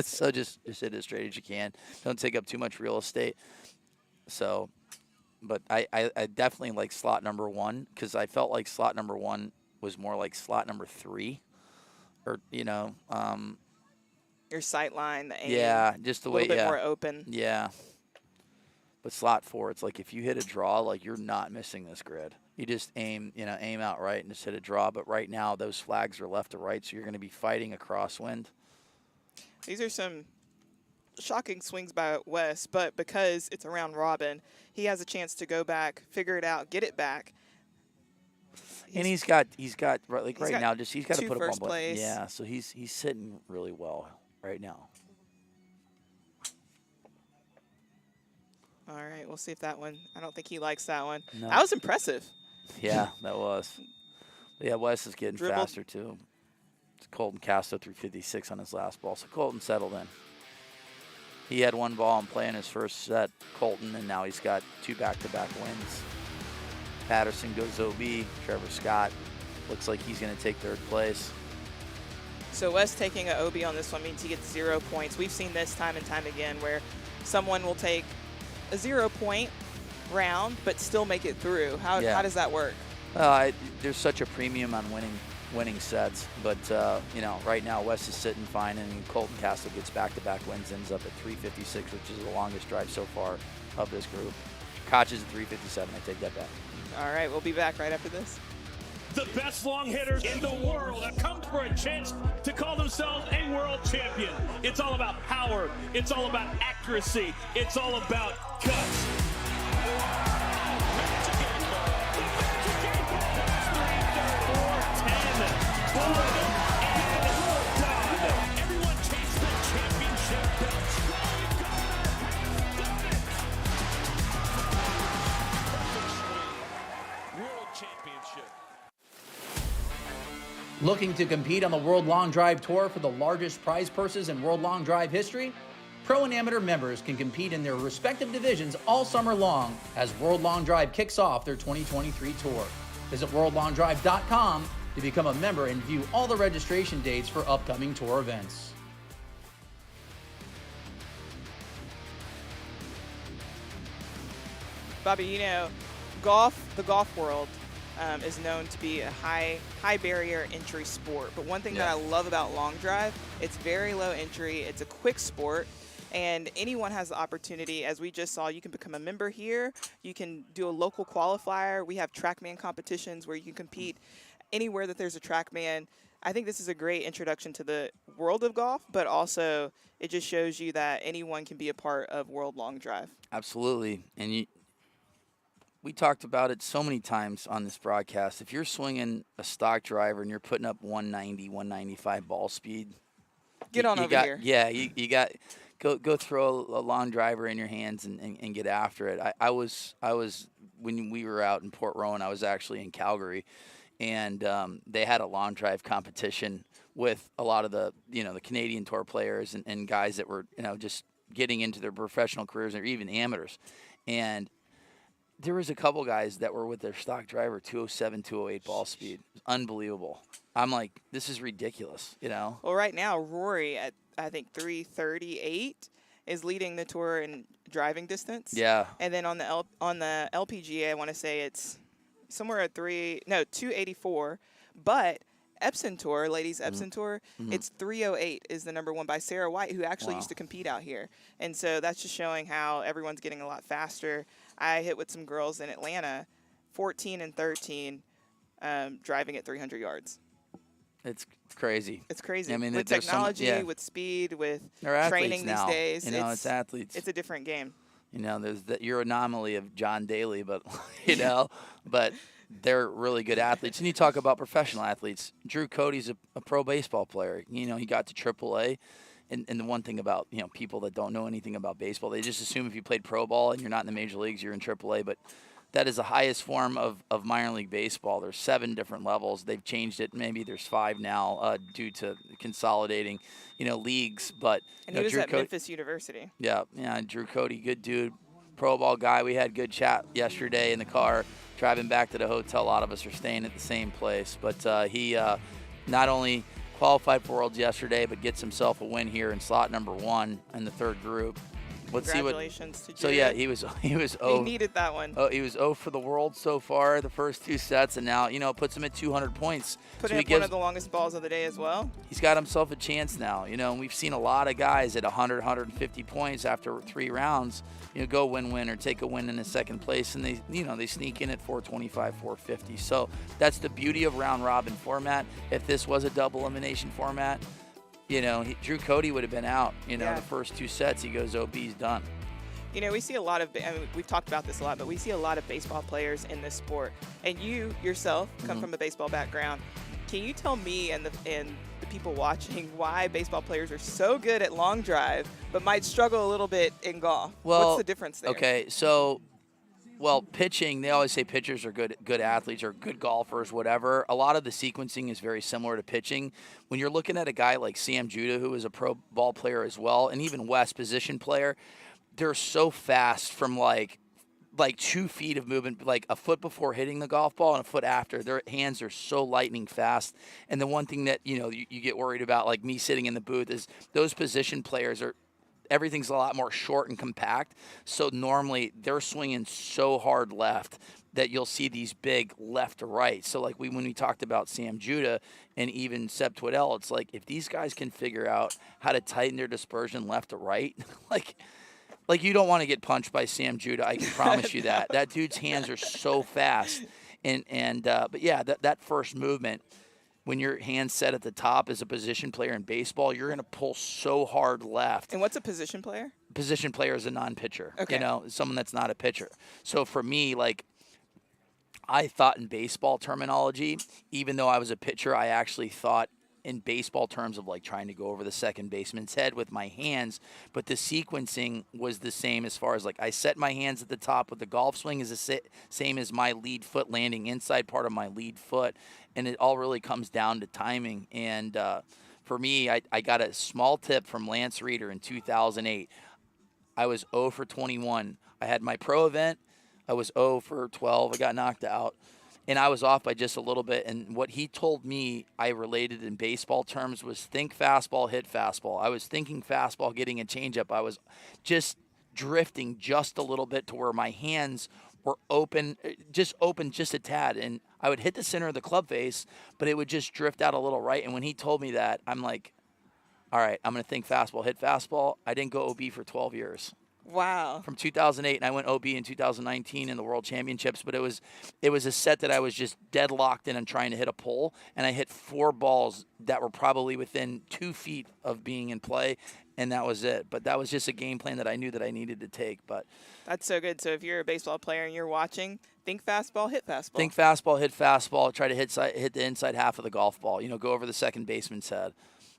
So just hit it as straight as you can. Don't take up too much real estate. So but I definitely like slot number 1 because I felt like slot number 1 was more like slot number 3, or Your sight line, the aim. Yeah, just the a way. little bit more open. Yeah. But slot 4, it's like if you hit a draw, like you're not missing this grid. You just aim out right and just hit a draw. But right now, those flags are left to right, so you're going to be fighting a crosswind. These are some shocking swings by Wes, but because it's a round robin, he has a chance to go back, figure it out, get it back. And he's got right got now, he's got to two put a first ball. place. Yeah, so he's sitting really well right now. All right, we'll see if that one. I don't think he likes that one. No. That was impressive. Yeah, that was. But yeah, Wes is getting Dribbled. faster too. It's Colton Castro threw 56 on his last ball, so Colton settled in. He had one ball in play in his first set, Colton, and now he's got 2 back-to-back wins. Patterson goes OB. Trevor Scott looks like he's going to take 3rd place. So Wes taking an OB on this one means he gets 0 points. We've seen this time and time again where someone will take a 0-point round but still make it through. How does that work? There's such a premium on winning sets, but right now Wes is sitting fine, and Colton Castle gets back-to-back wins, ends up at 356, which is the longest drive so far of this group. Koch is at 357. I take that back. All right, we'll be back right after this. The best long hitters in the world have come for a chance to call themselves a world champion. It's all about power. It's all about accuracy. It's all about cuts. Everyone chase the championship belts. World championship. Looking to compete on the World Long Drive Tour for the largest prize purses in World Long Drive history? Pro and amateur members can compete in their respective divisions all summer long as World Long Drive kicks off their 2023 tour. Visit worldlongdrive.com to become a member and view all the registration dates for upcoming tour events. Bobby, the golf world is known to be a high barrier entry sport. But one thing that I love about long drive, it's very low entry. It's a quick sport, and anyone has the opportunity. As we just saw, you can become a member here. You can do a local qualifier. We have TrackMan competitions where you can compete anywhere that there's a TrackMan. I think this is a great introduction to the world of golf, but also it just shows you that anyone can be a part of World Long Drive. Absolutely, and we talked about it so many times on this broadcast. If you're swinging a stock driver and you're putting up 190, 195 ball speed, get on over here. Yeah, you got go throw a long driver in your hands and get after it. I was when we were out in Port Rowan, I was actually in Calgary, and they had a long drive competition with a lot of the the Canadian Tour players and guys that were just getting into their professional careers or even amateurs, and there was a couple guys that were with their stock driver 207, 208 ball speed. Unbelievable. I'm like, this is ridiculous, Well, right now, Rory at, I think, 338 is leading the tour in driving distance. Yeah. And then on the LPGA, I want to say it's somewhere at 284. But Epson Tour, ladies Epson Tour, it's 308 is the number 1 by Sarah White, who actually used to compete out here. And so that's just showing how everyone's getting a lot faster. I hit with some girls in Atlanta, 14 and 13, driving at 300 yards. It's crazy. It's crazy. I mean, with technology, with speed, with training these days. It's athletes. It's a different game. There's your anomaly of John Daly, but, but they're really good athletes. And you talk about professional athletes. Drew Cody's a pro baseball player. He got to AAA. And the one thing about, people that don't know anything about baseball, they just assume if you played pro ball and you're not in the major leagues, you're in AAA. But that is the highest form of minor league baseball. There's 7 different levels. They've changed it. Maybe there's 5 now due to consolidating, leagues. But and he was at Memphis University. Yeah, Drew Cody, good dude, pro ball guy. We had good chat yesterday in the car driving back to the hotel. A lot of us are staying at the same place. But he not only qualified for Worlds yesterday, but gets himself a win here in slot number 1 in the 3rd group. let's see what. Congratulations to So Jared. yeah, he was He needed that one. Oh, he was 0 for the world so far the first 2 sets, and now it puts him at 200 points. Putting so up one of the longest balls of the day as well. He's got himself a chance now, and we've seen a lot of guys at 100, 150 points after 3 rounds, go win-win or take a win in the second place, and they sneak in at 425, 450. So that's the beauty of round robin format. If this was a double elimination format, Drew Cody would have been out. The first 2 sets, he goes, OB's done. We see a lot of, we've talked about this a lot, but we see a lot of baseball players in this sport. And you yourself come from a baseball background. Can you tell me and the people watching why baseball players are so good at long drive, but might struggle a little bit in golf? Well, what's the difference there? Okay, so, pitching, they always say pitchers are good athletes or good golfers, whatever. A lot of the sequencing is very similar to pitching. When you're looking at a guy like Sam Judah, who is a pro ball player as well, and even Wes, position player, they're so fast from like 2 feet of movement, like a foot before hitting the golf ball and a foot after. Their hands are so lightning fast. And the one thing that, you get worried about, like me sitting in the booth, is those position players everything's a lot more short and compact. So normally they're swinging so hard left that you'll see these big left to right. So like when we talked about Sam Judah and even Seb Twiddell, it's like if these guys can figure out how to tighten their dispersion left to right, like you don't want to get punched by Sam Judah. I can promise you that. That dude's hands are so fast. But yeah, that first movement, when your hand's set at the top as a position player in baseball, you're going to pull so hard left. And what's a position player? Position player is a non-pitcher. Okay. Someone that's not a pitcher. So for me, I thought in baseball terminology, even though I was a pitcher, I actually thought in baseball terms of trying to go over the second baseman's head with my hands, but the sequencing was the same as far as I set my hands at the top with the golf swing is the same as my lead foot landing inside part of my lead foot, and it all really comes down to timing. And for me, I got a small tip from Lance Reeder in 2008. I was 0 for 21. I had my pro event. I was 0 for 12. I got knocked out. And I was off by just a little bit. And what he told me I related in baseball terms was think fastball, hit fastball. I was thinking fastball, getting a changeup. I was just drifting just a little bit to where my hands were open just a tad. And I would hit the center of the club face, but it would just drift out a little right. And when he told me that, I'm like, all right, I'm going to think fastball, hit fastball. I didn't go OB for 12 years. Wow. From 2008, and I went OB in 2019 in the World Championships, but it was a set that I was just deadlocked in and trying to hit a pole, and I hit 4 balls that were probably within 2 feet of being in play, and that was it. But that was just a game plan that I knew that I needed to take. But that's so good. So if you're a baseball player and you're watching, think fastball, hit fastball. Think fastball, hit fastball, try to hit the inside half of the golf ball, go over the second baseman's head.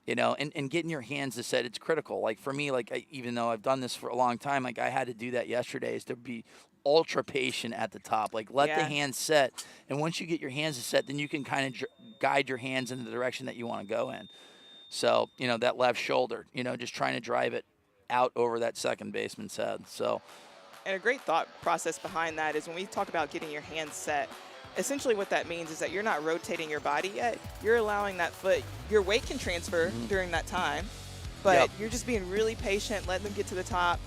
And getting your hands to set, it's critical. For me, even though I've done this for a long time, I had to do that yesterday, is to be ultra patient at the top. Let the hands set. And once you get your hands to set, then you can kind of guide your hands in the direction that you want to go in. So, that left shoulder, just trying to drive it out over that second baseman's head. So, and a great thought process behind that is when we talk about getting your hands set, essentially what that means is that you're not rotating your body yet. You're allowing that foot, your weight can transfer during that time, but you're just being really patient, letting them get to the top,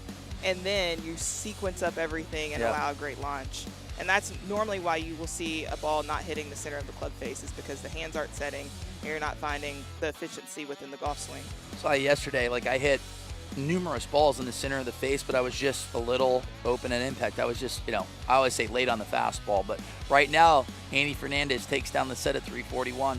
and then you sequence up everything and allow a great launch. And that's normally why you will see a ball not hitting the center of the club face, is because the hands aren't setting and you're not finding the efficiency within the golf swing. So yesterday, I hit numerous balls in the center of the face, but I was just a little open at impact. I was just, I always say late on the fastball, but right now, Andy Fernandez takes down the set at 341.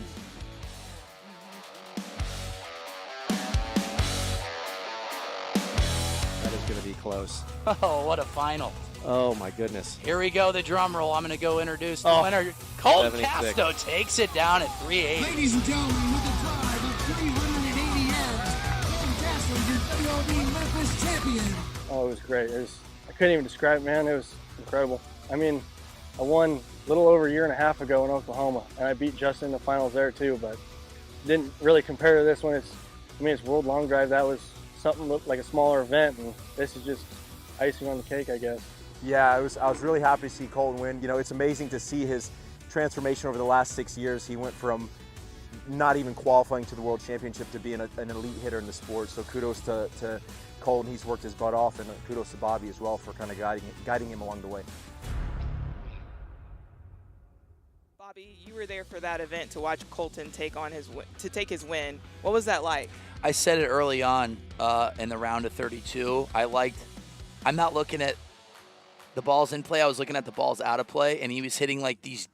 That is going to be close. Oh, what a final. Oh, my goodness. Here we go, the drum roll. I'm going to go introduce the winner. Colton 76. Casto takes it down at 380. Ladies and gentlemen, with a drive of 380 yards, Colton Casto, your WLB Memphis champion. Oh, it was great. I couldn't even describe it, man. It was incredible. I mean, I won a little over a year and a half ago in Oklahoma, and I beat Justin in the finals there too, but didn't really compare to this one. It's World Long Drive. That was something looked like a smaller event, and this is just icing on the cake, I guess. Yeah, I was really happy to see Colton win. It's amazing to see his transformation over the last 6 years. He went from not even qualifying to the World Championship to be an elite hitter in the sport. So kudos to Colton. He's worked his butt off, and kudos to Bobby as well for kind of guiding him along the way. Bobby, you were there for that event to watch Colton take his win. What was that like? I said it early on in the round of 32. I'm not looking at the balls in play. I was looking at the balls out of play, and he was hitting like these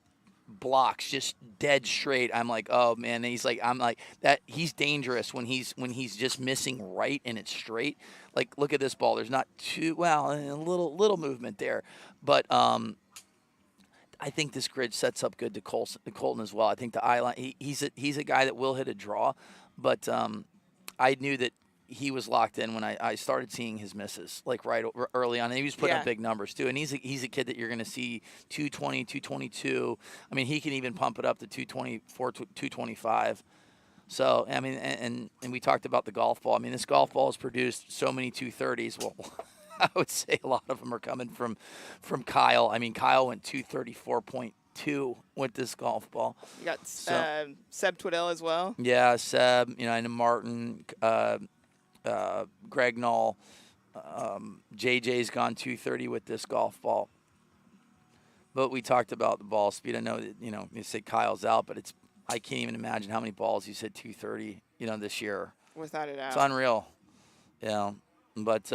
blocks just dead straight. I'm like, oh man. And I'm like that. He's dangerous when he's just missing right and it's straight. Like, look at this ball. There's not a little movement there, but I think this grid sets up good to Colton as well. I think the eye line. He's a guy that will hit a draw, but I knew that he was locked in when I started seeing his misses, like right early on. And he was putting up big numbers too. And he's a kid that you're going to see 220, 222. I mean, he can even pump it up to 224, 225. So, I mean, and we talked about the golf ball. I mean, this golf ball has produced so many 230s. Well, I would say a lot of them are coming from Kyle. I mean, Kyle went 234.2 with this golf ball. You got Seb Twiddell as well. Yeah, Seb. And Martin, Greg Null, JJ's gone 230 with this golf ball. But we talked about the ball speed. I know that you say Kyle's out, but I can't even imagine how many balls he's hit 230. This year. Without a doubt. It's unreal. But.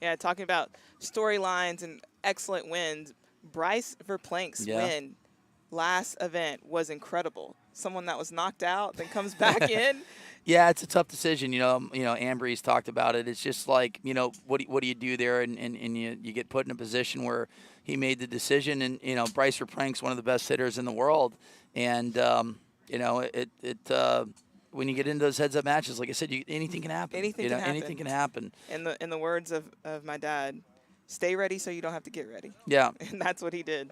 Yeah, talking about storylines and excellent wins, Bryce Verplank's win last event was incredible. Someone that was knocked out, then comes back in. Yeah, it's a tough decision. Ambry's talked about it. It's just like, what do you do there? And you get put in a position where he made the decision. And, Bryce Verplank's one of the best hitters in the world. And, when you get into those heads-up matches, like I said, anything can happen. Anything can happen. In the words of my dad, stay ready so you don't have to get ready. Yeah. And that's what he did.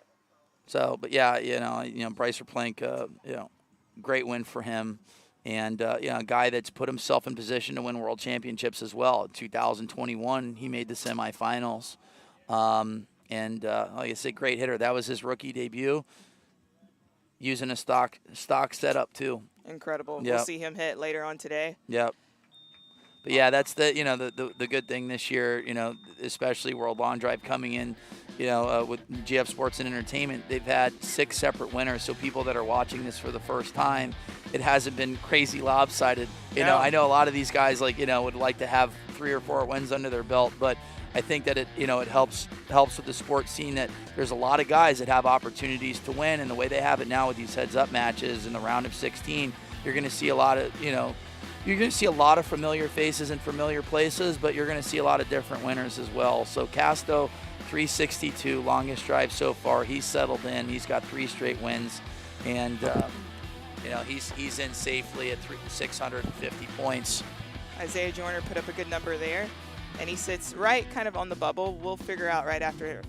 So, but yeah, Bryce Verplank, great win for him. And, a guy that's put himself in position to win world championships as well. In 2021, he made the semifinals. Like I said, great hitter. That was his rookie debut. Using a stock setup too. Incredible. Yep. We'll see him hit later on today. Yep. But yeah, that's the good thing this year. Especially World Long Drive coming in. With GF Sports and Entertainment, they've had 6 separate winners. So people that are watching this for the first time, it hasn't been crazy lopsided. I know a lot of these guys would like to have 3 or 4 wins under their belt, but I think that it helps with the sports scene that there's a lot of guys that have opportunities to win, and the way they have it now with these heads-up matches in the round of 16, you're going to see a lot of familiar faces in familiar places, but you're going to see a lot of different winners as well. So Casto, 362, longest drive so far. He's settled in. He's got 3 straight wins, and he's in safely at 650 points. Isaiah Joyner put up a good number there. And he sits right kind of on the bubble. We'll figure out right after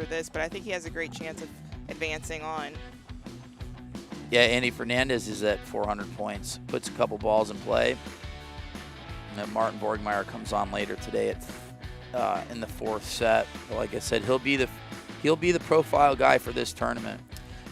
this, but I think he has a great chance of advancing on. Yeah, Andy Fernandez is at 400 points. Puts a couple balls in play. And then Martin Borgmeyer comes on later today in the 4th set. But like I said, he'll be the profile guy for this tournament.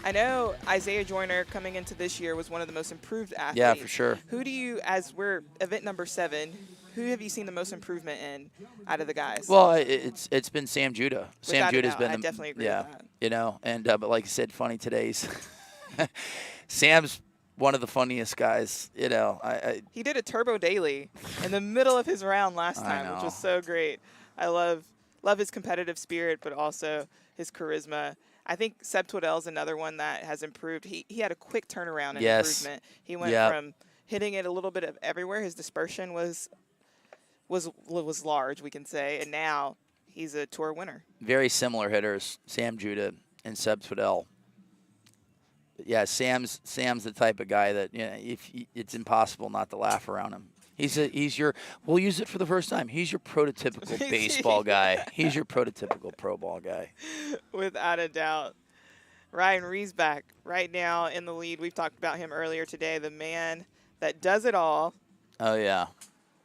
I know Isaiah Joyner coming into this year was one of the most improved athletes. Yeah, for sure. Who do you, as we're event number 7, who have you seen the most improvement in out of the guys? Well, it's been Sam Judah. Sam Judah's been I definitely agree with that. But like I said, funny today's Sam's one of the funniest guys. He did a turbo daily in the middle of his round last time, which was so great. I love his competitive spirit, but also his charisma. I think Seb Twiddell's another one that has improved. He had a quick turnaround and improvement. He went from hitting it a little bit of everywhere. His dispersion was large, we can say, and now he's a tour winner. Very similar hitters, Sam Judah and Seb Twiddell. But yeah, Sam's the type of guy that it's impossible not to laugh around him. We'll use it for the first time. He's your prototypical baseball guy. He's your prototypical pro ball guy. Without a doubt. Ryan Riesbach right now in the lead. We've talked about him earlier today, the man that does it all. Oh, yeah.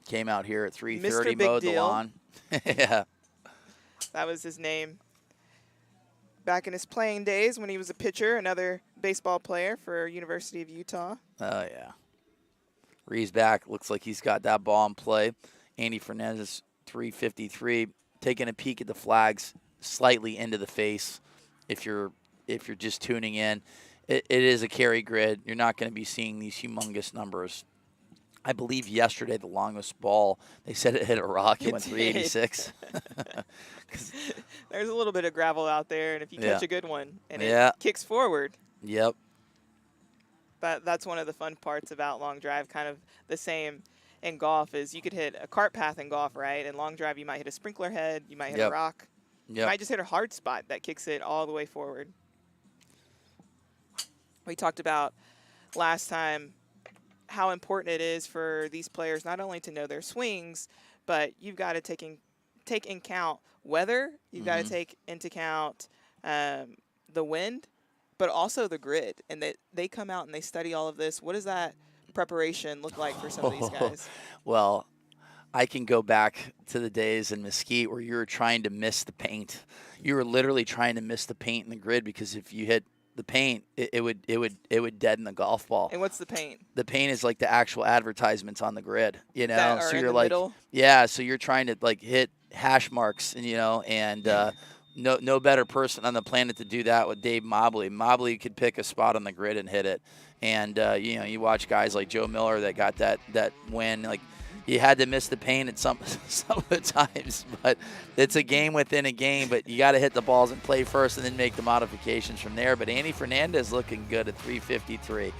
Came out here at 3:30, mowed the lawn. Yeah. That was his name. Back in his playing days when he was a pitcher, another baseball player for University of Utah. Oh, yeah. Ree's back. Looks like he's got that ball in play. Andy Fernandez, 353. Taking a peek at the flags, slightly into the face. If you're just tuning in, it is a carry grid. You're not going to be seeing these humongous numbers. I believe yesterday the longest ball, they said it hit a rock. It went 386. There's a little bit of gravel out there, and if you catch a good one and it kicks forward. Yep. That's one of the fun parts about long drive, kind of the same in golf, is you could hit a cart path in golf, right? In long drive, you might hit a sprinkler head, you might hit a rock. You might just hit a hard spot that kicks it all the way forward. We talked about last time how important it is for these players not only to know their swings, but you've got to take in count weather, you've got to take into account the wind, but also the grid. And they come out and they study all of this. What does that preparation look like for some of these guys? Well, I can go back to the days in Mesquite where you were trying to miss the paint. You were literally trying to miss the paint in the grid, because if you hit the paint, it would deaden the golf ball. And what's the paint? The paint is like the actual advertisements on the grid, you know. That are so in you're the like, middle? yeah. So you're trying to like hit hash marks, and no better person on the planet to do that with Dave Mobley. Mobley could pick a spot on the grid and hit it, and you watch guys like Joe Miller that got that win. Like, you had to miss the paint at some of the times, but it's a game within a game. But you got to hit the balls and play first, and then make the modifications from there. But Andy Fernandez looking good at 353.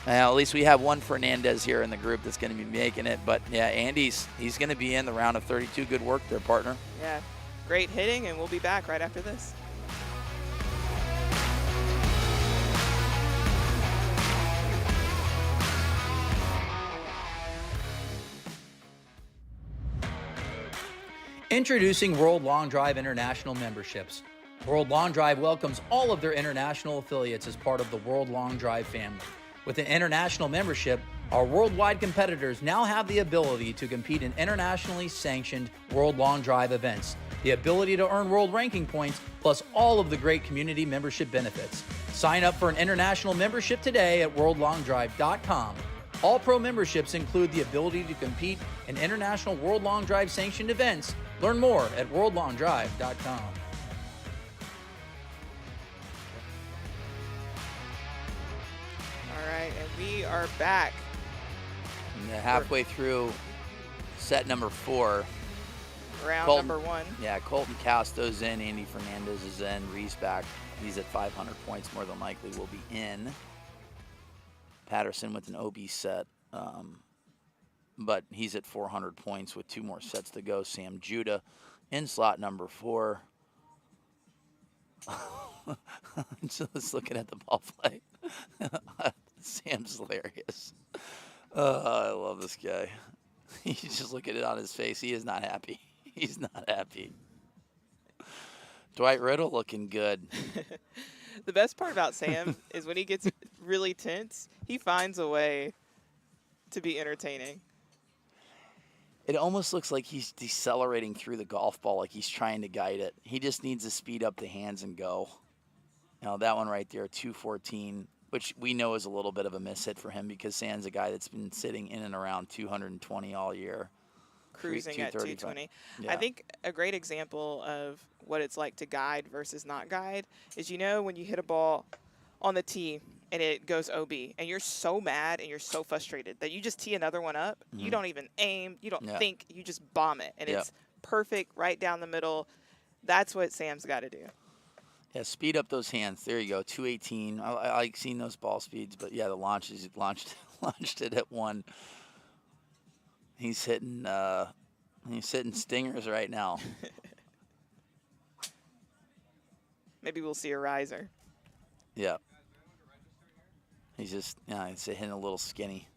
Now, at least we have one Fernandez here in the group that's going to be making it. But yeah, he's going to be in the round of 32. Good work there, partner. Yeah, great hitting, and we'll be back right after this. Introducing World Long Drive International memberships. World Long Drive welcomes all of their international affiliates as part of the World Long Drive family. With an international membership, our worldwide competitors now have the ability to compete in internationally sanctioned World Long Drive events, the ability to earn world ranking points, plus all of the great community membership benefits. Sign up for an international membership today at worldlongdrive.com. All pro memberships include the ability to compete in international World Long Drive sanctioned events. Learn more at worldlongdrive.com. All right, and we are back. Halfway through set number 4. Round Colton, number 1. Yeah, Colton Casto's in, Andy Fernandez is in, Reese back. He's at 500 points, more than likely will be in. Patterson with an OB set, but he's at 400 points with 2 more sets to go. Sam Judah in slot number 4. Just looking at the ball play. Sam's hilarious. I love this guy. He's just looking at it on his face. He is not happy. He's not happy. Dwight Riddle looking good. The best part about Sam is when he gets really tense, he finds a way to be entertaining. It almost looks like he's decelerating through the golf ball, like he's trying to guide it. He just needs to speed up the hands and go. Now, that one right there, 214, which we know is a little bit of a mishit for him, because Sam's a guy that's been sitting in and around 220 all year. Cruising at 220. Yeah. I think a great example of what it's like to guide versus not guide is, when you hit a ball on the tee and it goes OB and you're so mad and you're so frustrated that you just tee another one up. You don't even aim. You don't think. You just bomb it. And it's perfect right down the middle. That's what Sam's got to do. Yeah, speed up those hands. There you go, 218. I like seeing those ball speeds, but yeah, the launched it at 1. He's hitting stingers right now. Maybe we'll see a riser. Yeah. He's just, he's hitting a little skinny.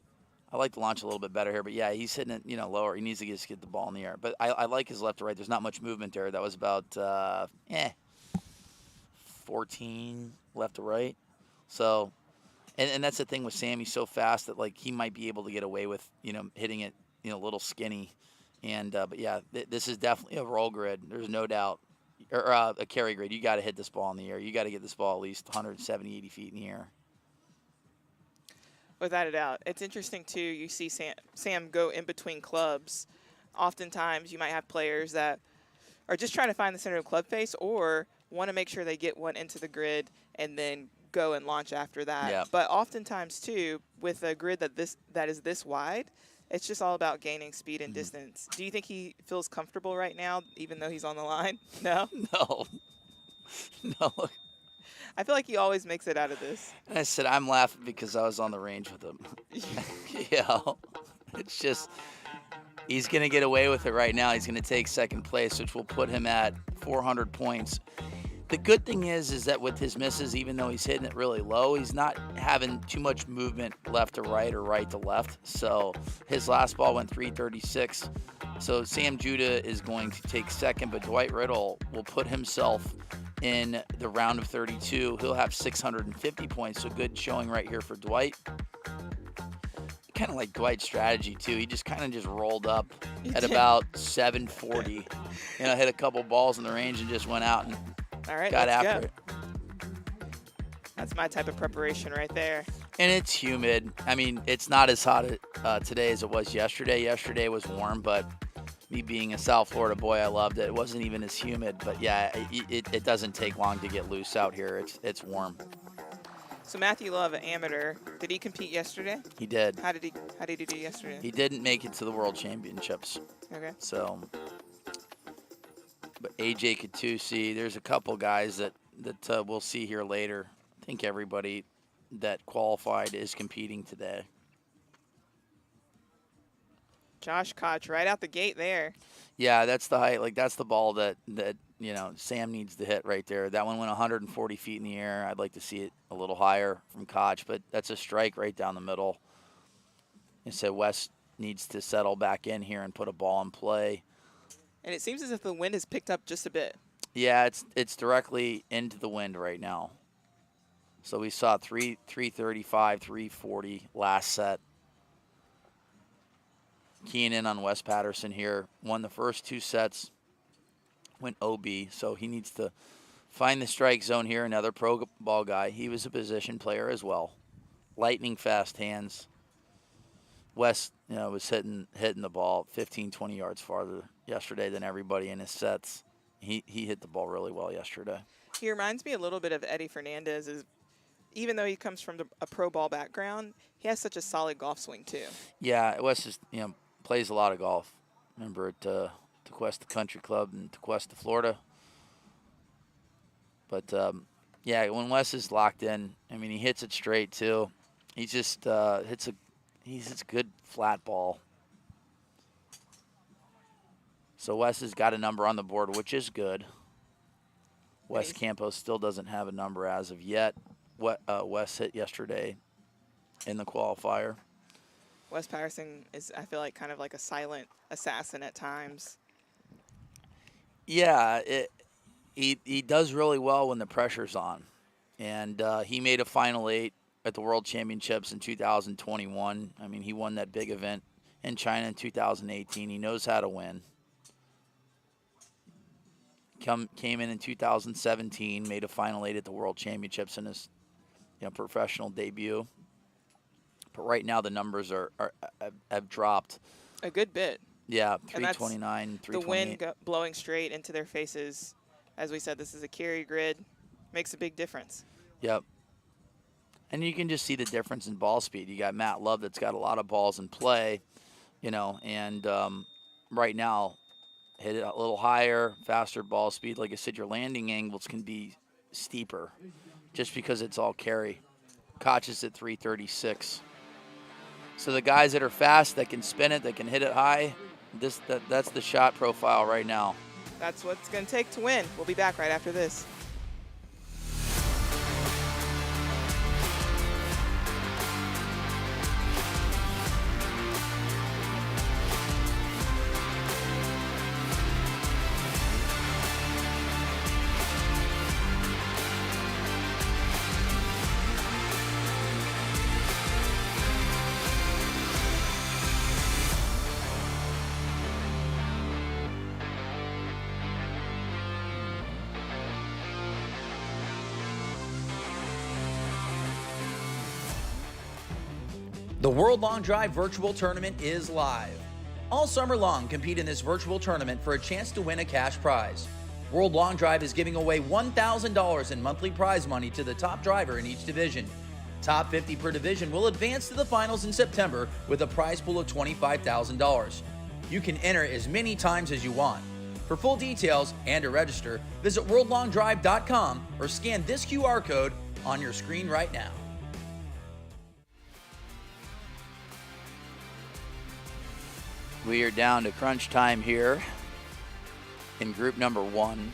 I like to launch a little bit better here, but yeah, he's hitting it, lower. He needs to just get the ball in the air. But I like his left to right. There's not much movement there. That was about 14 left to right. So, and that's the thing with Sam. He's so fast that like he might be able to get away with hitting it a little skinny. And but yeah, this is definitely a roll grid. There's no doubt, or a carry grid. You got to hit this ball in the air. You got to get this ball at least 170, 80 feet in the air. Without a doubt. It's interesting, too. You see Sam go in between clubs. Oftentimes, you might have players that are just trying to find the center of club face or want to make sure they get one into the grid and then go and launch after that. Yeah. But oftentimes, too, with a grid that is this wide, it's just all about gaining speed and distance. Do you think he feels comfortable right now, even though he's on the line? No? No. No. I feel like he always makes it out of this. And I said, I'm laughing because I was on the range with him. It's just, he's going to get away with it right now. He's going to take second place, which will put him at 400 points. The good thing is that with his misses, even though he's hitting it really low, he's not having too much movement left to right or right to left. So his last ball went 336. So Sam Judah is going to take second, but Dwight Riddle will put himself in the round of 32. He'll have 650 points, so good showing right here for Dwight. Kind of like Dwight's strategy, too. He just kind of just rolled up at about 740. Hit a couple balls in the range and just went out and got after it. That's my type of preparation right there. And it's humid. I mean, it's not as hot today as it was yesterday. Yesterday was warm, but me being a South Florida boy, I loved it. It wasn't even as humid, but yeah, it doesn't take long to get loose out here. It's warm. So Matthew Love, an amateur, did he compete yesterday? He did. How did he do yesterday? He didn't make it to the World Championships. Okay. So, but AJ Katusi, there's a couple guys that we'll see here later. I think everybody that qualified is competing today. Josh Koch right out the gate there. Yeah, that's the height. Like, that's the ball that Sam needs to hit right there. That one went 140 feet in the air. I'd like to see it a little higher from Koch, but that's a strike right down the middle. And so Wes needs to settle back in here and put a ball in play. And it seems as if the wind has picked up just a bit. Yeah, it's directly into the wind right now. So we saw 335, 340 last set. Keying in on Wes Patterson here. Won the first two sets. Went OB, so he needs to find the strike zone here. Another pro ball guy. He was a position player as well. Lightning fast hands. Wes, was hitting the ball 15, 20 yards farther yesterday than everybody in his sets. He hit the ball really well yesterday. He reminds me a little bit of Eddie Fernandez. Even though he comes from a pro ball background, he has such a solid golf swing too. Yeah, Wes is, plays a lot of golf. Remember at Tequesta Country Club in Tequesta, Florida. But yeah, when Wes is locked in, I mean, he hits it straight too. He just hits a good flat ball. So Wes has got a number on the board, which is good. Wes Campos still doesn't have a number as of yet. Wes hit yesterday in the qualifier. Wes Patterson is, I feel like, kind of like a silent assassin at times. Yeah, he does really well when the pressure's on. And he made a Final 8 at the World Championships in 2021. I mean, he won that big event in China in 2018. He knows how to win. Came in 2017, made a Final 8 at the World Championships in his professional debut. But right now the numbers have dropped a good bit. Yeah, 329, 328. The wind blowing straight into their faces. As we said, this is a carry grid. Makes a big difference. Yep. And you can just see the difference in ball speed. You got Matt Love that's got a lot of balls in play, and right now hit it a little higher, faster ball speed. Like I said, your landing angles can be steeper just because it's all carry. Koch is at 336. So the guys that are fast, that can spin it, that can hit it high, that's the shot profile right now. That's what it's going to take to win. We'll be back right after this. The World Long Drive Virtual Tournament is live. All summer long, compete in this virtual tournament for a chance to win a cash prize. World Long Drive is giving away $1,000 in monthly prize money to the top driver in each division. Top 50 per division will advance to the finals in September with a prize pool of $25,000. You can enter as many times as you want. For full details and to register, visit worldlongdrive.com or scan this QR code on your screen right now. We are down to crunch time here in group number 1,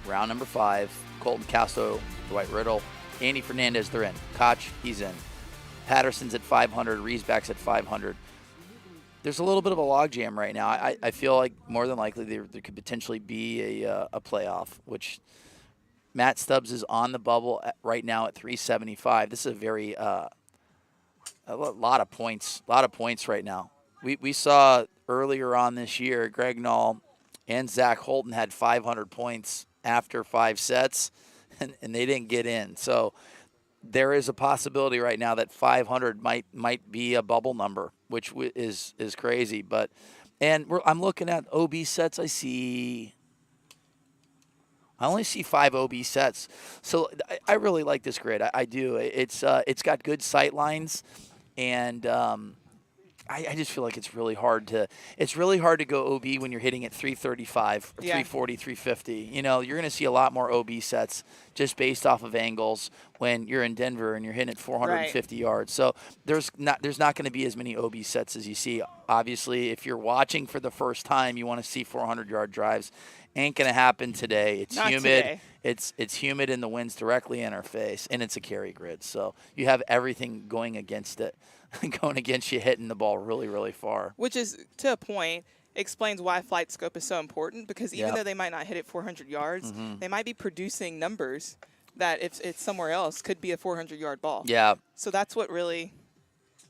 round number 5. Colton Castro, Dwight Riddle, Andy Fernandez, they're in. Koch, he's in. Patterson's at 500, Riesback's at 500. There's a little bit of a logjam right now. I feel like more than likely there could potentially be a playoff, which Matt Stubbs is on the bubble right now at 375. This is a very a lot of points right now. We saw earlier on this year, Greg Nall and Zach Holton had 500 points after 5 sets, and they didn't get in. So there is a possibility right now that 500 might be a bubble number, which is crazy. I'm looking at OB sets. I only see 5 OB sets. So I really like this grid. I do. It's got good sight lines, and I just feel like it's really hard to go OB when you're hitting at 335 or 340, 350. You know, you're going to see a lot more OB sets just based off of angles when you're in Denver and you're hitting at 450 yards. So there's not going to be as many OB sets as you see. Obviously, if you're watching for the first time, you want to see 400-yard drives. Ain't going to happen today. It's Not humid. Today. It's humid and the wind's directly in our face, and it's a carry grid. So you have everything going against it. Going against you, hitting the ball really, really far. Which is, to a point, explains why flight scope is so important, because even though they might not hit it 400 yards, they might be producing numbers that if it's somewhere else could be a 400-yard ball. Yeah. So that's what really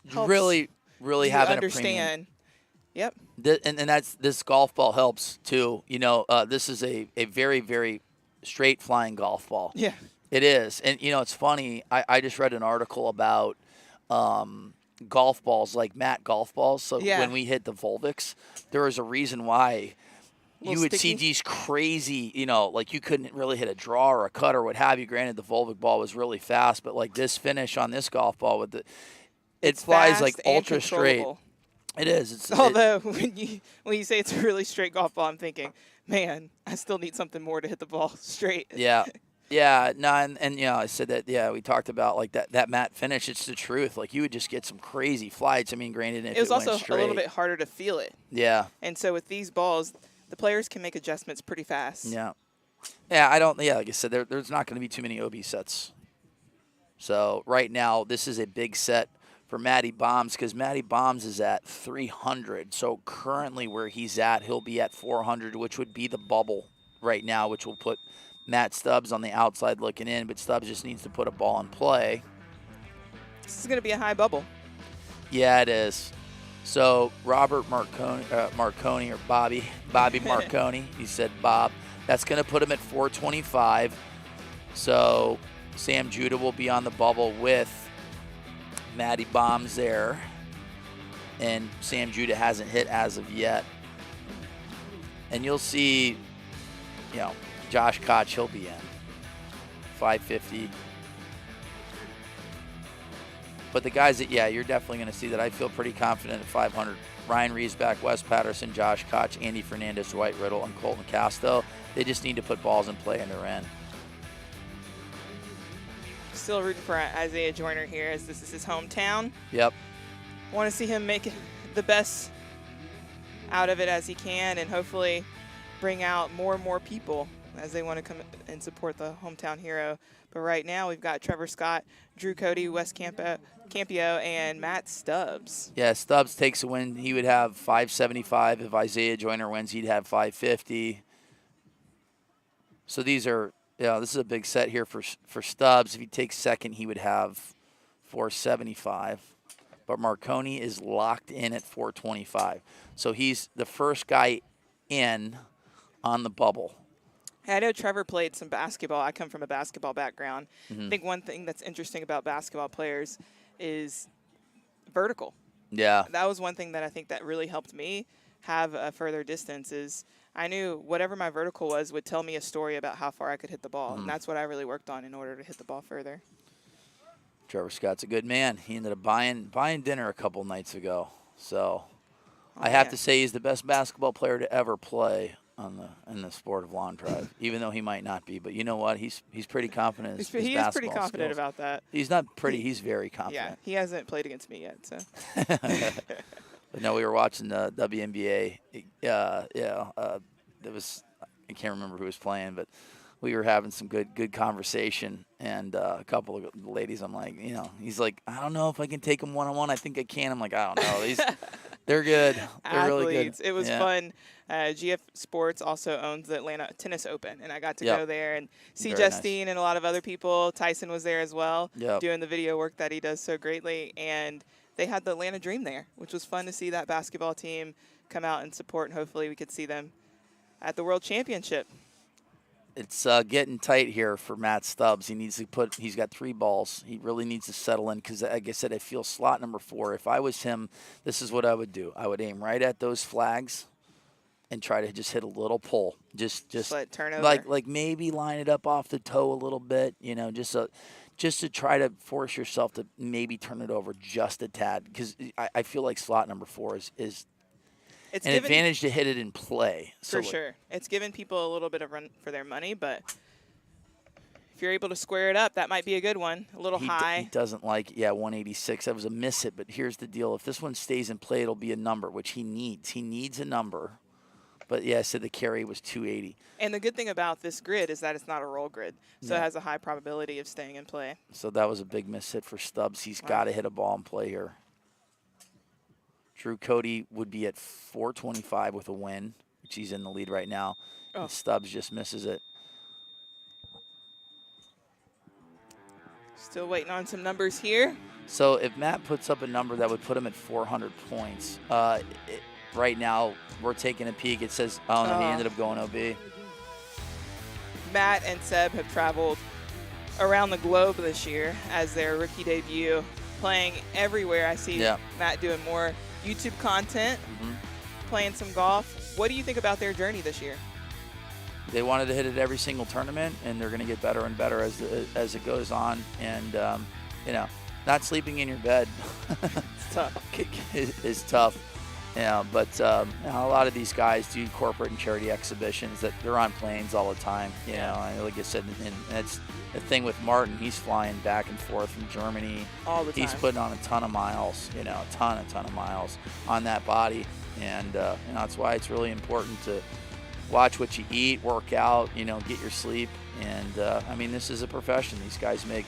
helps really having understand. A premium. Yep. And this golf ball helps too. You know, this is a very, very straight flying golf ball. Yeah. It is. And, you know, it's funny. I just read an article about golf balls, like matte golf balls. So when we hit the Volvics, there was a reason why you would see these crazy, you know, like you couldn't really hit a draw or a cut or what have you. Granted, the Volvic ball was really fast, but like this finish on this golf ball with it flies like ultra straight. It is. Although when you say it's a really straight golf ball, I'm thinking, man, I still need something more to hit the ball straight. Yeah. Yeah, no, and you know, I said that, we talked about like that matte finish. It's the truth. Like you would just get some crazy flights. I mean, granted, if it was went also straight, a little bit harder to feel it. Yeah. And so with these balls, the players can make adjustments pretty fast. Yeah. Yeah, like I said, there's not going to be too many OB sets. So right now, this is a big set for Matty Bombs because Matty Bombs is at 300. So currently where he's at, he'll be at 400, which would be the bubble right now, which will put Matt Stubbs on the outside looking in, but Stubbs just needs to put a ball in play. This is going to be a high bubble. Yeah, it is. So Robert Marconi or Bobby Marconi, he said Bob. That's going to put him at 425. So Sam Judah will be on the bubble with Matty Bombs there. And Sam Judah hasn't hit as of yet. And you'll see, Josh Koch, he'll be in. 550. But the guys that, you're definitely going to see that. I feel pretty confident at 500. Ryan Riesback, Wes Patterson, Josh Koch, Andy Fernandez, Dwight Riddle, and Colton Casto. They just need to put balls in play and they're in. Still rooting for Isaiah Joyner here as this is his hometown. Yep. Want to see him make the best out of it as he can and hopefully bring out more and more people as they want to come and support the hometown hero. But right now we've got Trevor Scott, Drew Cody, Wes Campio, and Matt Stubbs. Yeah, Stubbs takes a win. He would have 575. If Isaiah Joyner wins, he'd have 550. So these are, this is a big set here for Stubbs. If he takes second, he would have 475. But Marconi is locked in at 425. So he's the first guy in on the bubble. I know Trevor played some basketball. I come from a basketball background. Mm-hmm. I think one thing that's interesting about basketball players is vertical. Yeah. That was one thing that I think that really helped me have a further distance is I knew whatever my vertical was would tell me a story about how far I could hit the ball. And that's what I really worked on in order to hit the ball further. Trevor Scott's a good man. He ended up buying dinner a couple nights ago. So I have to say he's the best basketball player to ever play in the sport of long drive, even though he might not be. But you know what? He's pretty confident. He is pretty confident about that. He's not pretty. He's very confident. Yeah, he hasn't played against me yet. So. But no, we were watching the WNBA. It was I can't remember who was playing, but we were having some good conversation. And a couple of ladies, I'm like, he's like, I don't know if I can take them one-on-one. I think I can. I'm like, I don't know. They're good. They're really good. It was fun. GF Sports also owns the Atlanta Tennis Open, and I got to go there and see Very Justine and a lot of other people. Tyson was there as well, Yep. doing the video work that he does so greatly. And they had the Atlanta Dream there, which was fun to see that basketball team come out and support, and hopefully we could see them at the World Championship. It's getting tight here for Matt Stubbs. He's got 3 balls. He really needs to settle in because, like I said, I feel slot number 4. If I was him, this is what I would do. I would aim right at those flags and try to just hit a little pull. Just let it turn over. Like maybe line it up off the toe a little bit, just to try to force yourself to maybe turn it over just a tad because I feel like slot number 4 is it's an advantage to hit it in play. For sure. It's giving people a little bit of run for their money, but if you're able to square it up, that might be a good one. A little high. He doesn't like, 186. That was a miss hit, but here's the deal. If this one stays in play, it'll be a number, which he needs. He needs a number. But, I said the carry was 280. And the good thing about this grid is that it's not a roll grid, so it has a high probability of staying in play. So that was a big miss hit for Stubbs. He's got to hit a ball in play here. Drew Cody would be at 425 with a win, which he's in the lead right now. And Stubbs just misses it. Still waiting on some numbers here. So if Matt puts up a number that would put him at 400 points, right now we're taking a peek. It says, he ended up going OB. Matt and Seb have traveled around the globe this year as their rookie debut, playing everywhere. I see Matt doing more YouTube content, playing some golf. What do you think about their journey this year? They wanted to hit it every single tournament, and they're going to get better and better as it goes on. And, not sleeping in your bed it's tough. is tough. But a lot of these guys do corporate and charity exhibitions that they're on planes all the time. And like I said, and that's the thing with Martin. He's flying back and forth from Germany all the time. He's putting on a ton of miles, a ton of miles on that body. And that's why it's really important to watch what you eat, work out, get your sleep. And this is a profession. These guys make,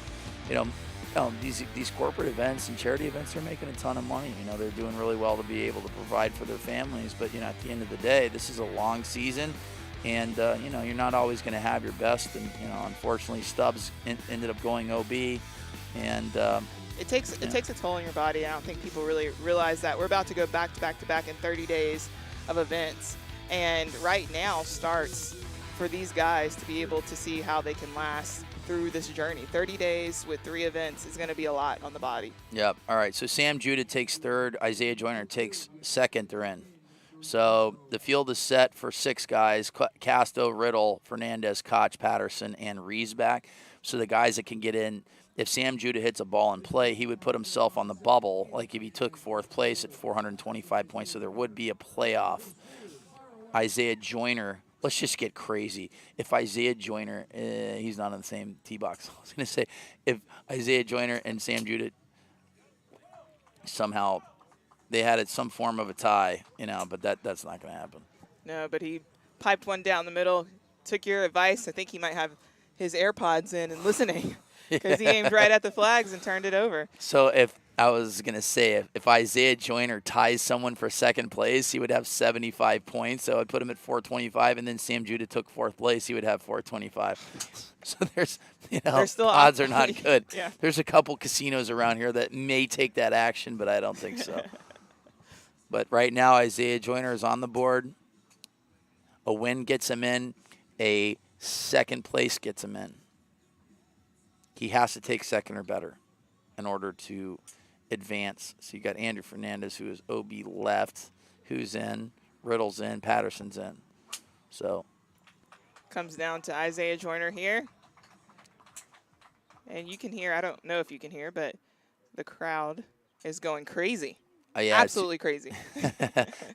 these corporate events and charity events are making a ton of money. They're doing really well to be able to provide for their families. But, at the end of the day, this is a long season. And, you're not always going to have your best. And, unfortunately, Stubbs ended up going OB. And it takes a toll on your body. I don't think people really realize that. We're about to go back to back to back in 30 days of events. And right now starts for these guys to be able to see how they can last through this journey. 30 days with 3 events is going to be a lot on the body. Yep. All right. So Sam Judah takes 3rd. Isaiah Joyner takes 2nd. They're in. So the field is set for 6 guys: Casto, Riddle, Fernandez, Koch, Patterson, and Riesback. So the guys that can get in, if Sam Judah hits a ball in play, he would put himself on the bubble, like if he took 4th place at 425 points. So there would be a playoff. Isaiah Joyner, let's just get crazy. If Isaiah Joyner, he's not on the same tee box. I was going to say, if Isaiah Joyner and Sam Judah somehow they had some form of a tie, but that's not going to happen. No, but he piped one down the middle, took your advice. I think he might have his AirPods in and listening because he aimed right at the flags and turned it over. So if I was going to say, if Isaiah Joyner ties someone for 2nd place, he would have 75 points. So I'd put him at 425, and then Sam Judah took 4th place, he would have 425. So there's, still odds are not good. Yeah. There's a couple casinos around here that may take that action, but I don't think so. But right now, Isaiah Joyner is on the board. A win gets him in. A 2nd place gets him in. He has to take 2nd or better in order to advance. So you got Andrew Fernandez, who is OB left, who's in, Riddle's in, Patterson's in. So comes down to Isaiah Joyner here. And you can hear, I don't know if you can hear, but the crowd is going crazy. Yeah, absolutely crazy.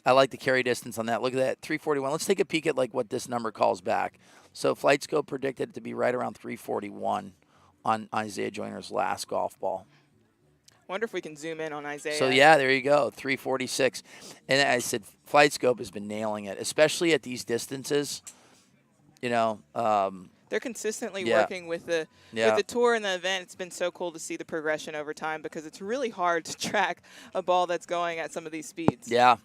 I like the carry distance on that. Look at that, 341. Let's take a peek at like what this number calls back. So FlightScope predicted it to be right around 341 on Isaiah Joyner's last golf ball. Wonder if we can zoom in on Isaiah. So yeah, there you go, 346. And I said FlightScope has been nailing it, especially at these distances. You know, they're consistently working with the tour and the event. It's been so cool to see the progression over time because it's really hard to track a ball that's going at some of these speeds. Yeah.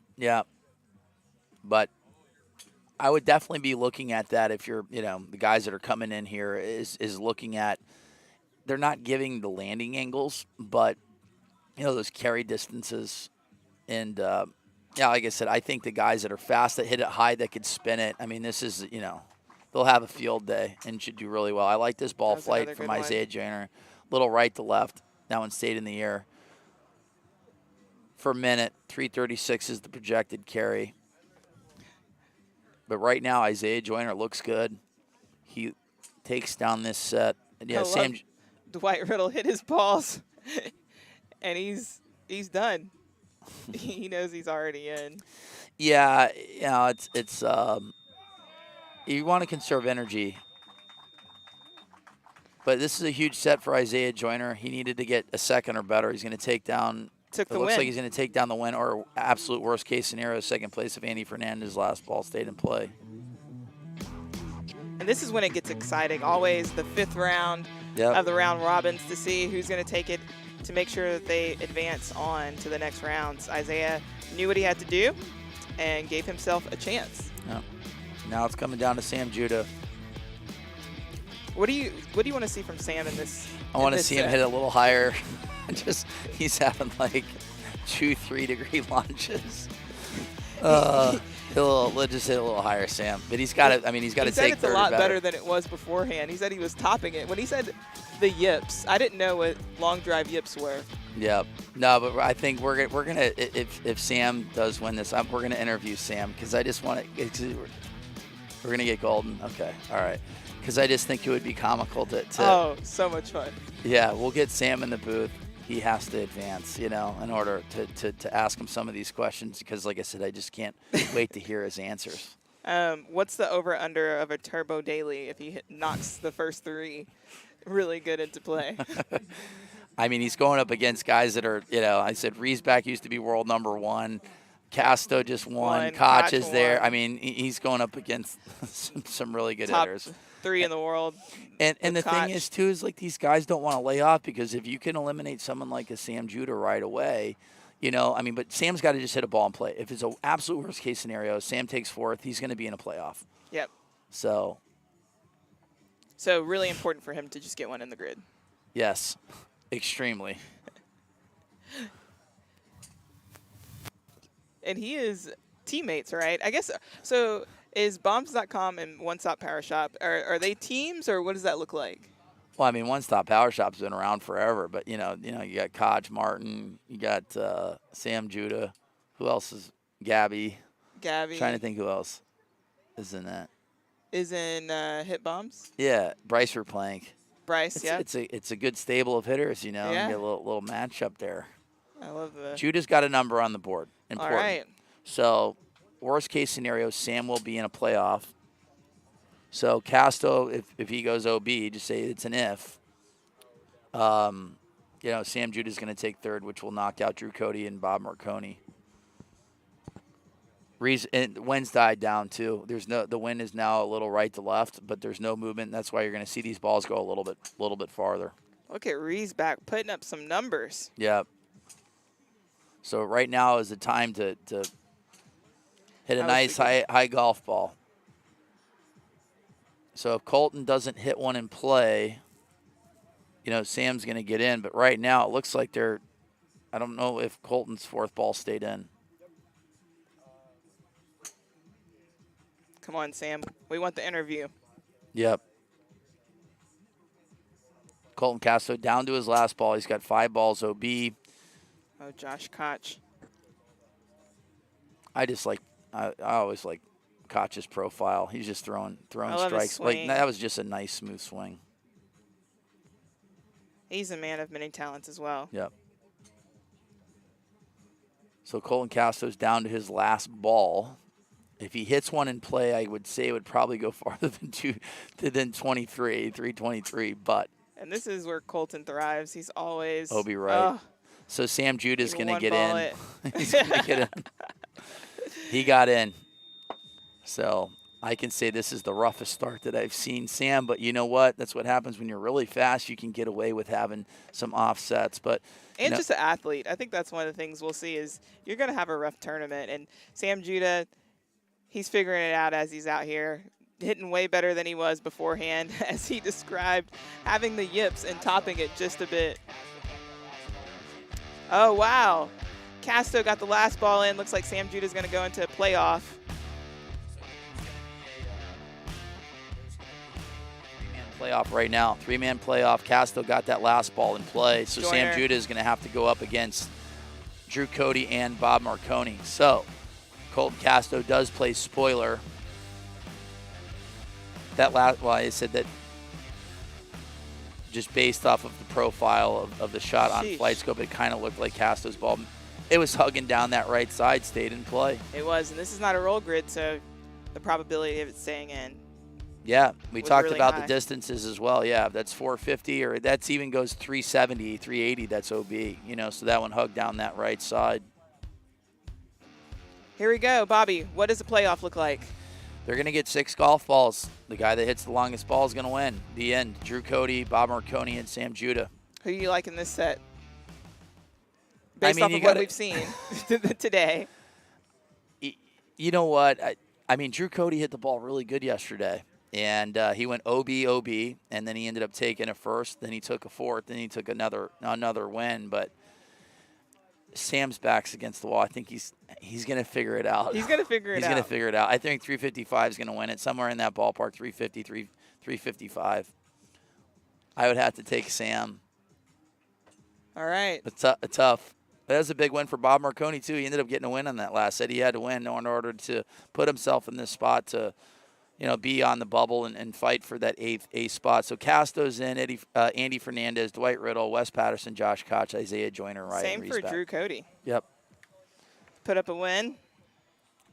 But I would definitely be looking at that if you're, the guys that are coming in here is looking at, they're not giving the landing angles, but, those carry distances. And, like I said, I think the guys that are fast, that hit it high, that could spin it, I mean, this is, they'll have a field day and should do really well. I like this ball flight from Isaiah Joyner. Little right to left. That one stayed in the air. For a minute, 336 is the projected carry. But right now, Isaiah Joyner looks good. He takes down this set. And Sam Dwight Riddle hit his balls, and he's done. He knows he's already in. Yeah, it's you want to conserve energy. But this is a huge set for Isaiah Joyner. He needed to get a second or better. He's going to take down. It looks like he's going to take down the win, or absolute worst case scenario, second place if Andy Fernandez's last ball stayed in play. And this is when it gets exciting. Always the fifth round of the round robins to see who's going to take it to make sure that they advance on to the next rounds. Isaiah knew what he had to do and gave himself a chance. Yeah. Now it's coming down to Sam Judah. What do you want to see from Sam in this? I want to see him hit a little higher. He's having like 2-3 degree launches. He'll just hit a little higher, Sam. But he's got to. I mean, he's got to take it's a lot better than it was beforehand. He said he was topping it. When he said the yips, I didn't know what long drive yips were. Yep. No, but I think we're gonna if Sam does win this, we're gonna interview Sam because I just want to. We're gonna get Golden. Okay. All right. Because I just think it would be comical to. Oh, so much fun. Yeah, we'll get Sam in the booth. He has to advance, in order to ask him some of these questions because, like I said, I just can't wait to hear his answers. What's the over-under of a Turbo Daily if he knocks the first three really good into play? I mean, he's going up against guys that are, I said Riesback used to be world number one. Casto just won. Koch is there. I mean, he's going up against some really good hitters. Top 3 in the world. And the thing is, too, is like these guys don't want to lay off because if you can eliminate someone like a Sam Judah right away, but Sam's got to just hit a ball and play. If it's an absolute worst case scenario, Sam takes fourth, he's going to be in a playoff. Yep. So really important for him to just get one in the grid. Yes, extremely. And he is teammates, right? I guess so. Is Bombs.com and One Stop Power Shop, are they teams or what does that look like? Well, I mean, One Stop Power Shop's been around forever, but you got Koch Martin, you got Sam Judah, who else is Gabby? Gabby. Trying to think who else is in that. Is in Hit Bombs? Yeah, Bryce Verplank. Bryce, yeah. It's a good stable of hitters, Yeah. You get a little matchup there. I love that. Judah's got a number on the board. Important. All right. So, worst case scenario, Sam will be in a playoff. So, Casto, if he goes OB, just say it's an if. Sam Judah's going to take third, which will knock out Drew Cody and Bob Marconi. And the wind's died down, too. The wind is now a little right to left, but there's no movement. That's why you're going to see these balls go a little bit farther. Look at Riesback putting up some numbers. Yeah. So right now is the time to hit a nice high golf ball. So if Colton doesn't hit one in play, Sam's going to get in. But right now it looks like I don't know if Colton's fourth ball stayed in. Come on, Sam. We want the interview. Yep. Colton Casto down to his last ball. He's got 5 balls OB. Oh, Josh Koch. I always like Koch's profile. He's just throwing I love his strikes. Like swing. that was just a nice smooth swing. He's a man of many talents as well. Yep. So Colton Casto's down to his last ball. If he hits one in play, I would say it would probably go farther than 323. But And this is where Colton thrives. He's always Obi right. So Sam Judah's going to get in. He's going to get in. He got in. So I can say this is the roughest start that I've seen Sam. But you know what? That's what happens when you're really fast. You can get away with having some offsets. But and just an athlete. I think that's one of the things we'll see is you're going to have a rough tournament. And Sam Judah, he's figuring it out as he's out here, hitting way better than he was beforehand, as he described, having the yips and topping it just a bit. Oh, wow. Casto got the last ball in. Looks like Sam Judah's going to go into a playoff. Playoff right now. 3-man playoff. Casto got that last ball in play. So Joyner. Sam Judah is going to have to go up against Drew Cody and Bob Marconi. So Colton Casto does play spoiler. I said that just based off of the profile of the shot on Flight Scope, it kind of looked like Casto's ball. It was hugging down that right side, stayed in play. It was, and this is not a roll grid, so the probability of it staying in. Yeah, we talked really about high. the distances as well. Yeah, that's 450, or that's even goes 370, 380. That's OB. You know, so that one hugged down that right side. Here we go, Bobby. What does the playoff look like? They're going to get 6 golf balls. The guy that hits the longest ball is going to win. The end. Drew Cody, Bob Marconi, and Sam Judah. Who do you like in this set? Based off of what we've seen today. You know what? I mean, Drew Cody hit the ball really good yesterday. And he went OB, and then he ended up taking a first. Then he took a fourth. Then he took another win. But Sam's back's against the wall. I think he's going to figure it out. He's going to figure it out. He's going to figure it out. I think 355 is going to win it. Somewhere in that ballpark, 350, 355. I would have to take Sam. All right. It's tough. That was a big win for Bob Marconi, too. He ended up getting a win on that last set. He had to win in order to put himself in this spot to, be on the bubble and fight for that eighth spot. So Casto's in, Andy Fernandez, Dwight Riddle, Wes Patterson, Josh Koch, Isaiah Joyner, Ryan Same for Riesbeck. Drew Cody. Yep. Put up a win.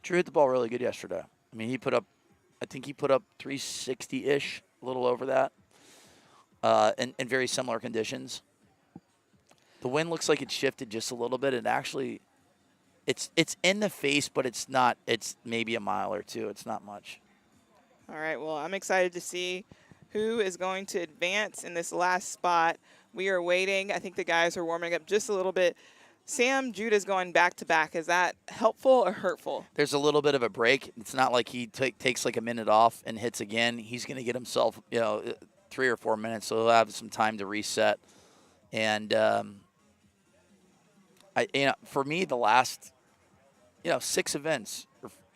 Drew hit the ball really good yesterday. I mean, I think he put up 360-ish, a little over that, in very similar conditions. The wind looks like it shifted just a little bit. It actually, it's in the face, but it's not. It's maybe a mile or two. It's not much. All right, well, I'm excited to see who is going to advance in this last spot. We are waiting. I think the guys are warming up just a little bit. Sam Judah's going back-to-back. Is that helpful or hurtful? There's a little bit of a break. It's not like he takes like a minute off and hits again. He's going to get himself, 3 or 4 minutes, so he'll have some time to reset. And, for me, the last, 6 events,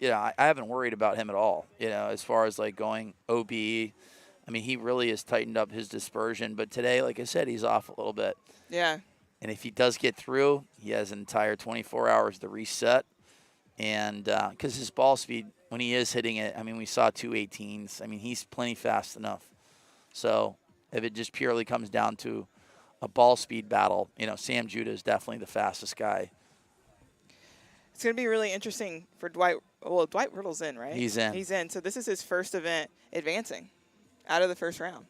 I haven't worried about him at all, as far as like going OBE. I mean, he really has tightened up his dispersion. But today, like I said, he's off a little bit. Yeah. And if he does get through, he has an entire 24 hours to reset. And because his ball speed, when he is hitting it, I mean, we saw 218s. I mean, he's plenty fast enough. So if it just purely comes down to a ball speed battle, Sam Judah is definitely the fastest guy. It's going to be really interesting for Dwight. Well, Dwight Riddle's in, right? He's in. He's in. So this is his first event advancing out of the first round.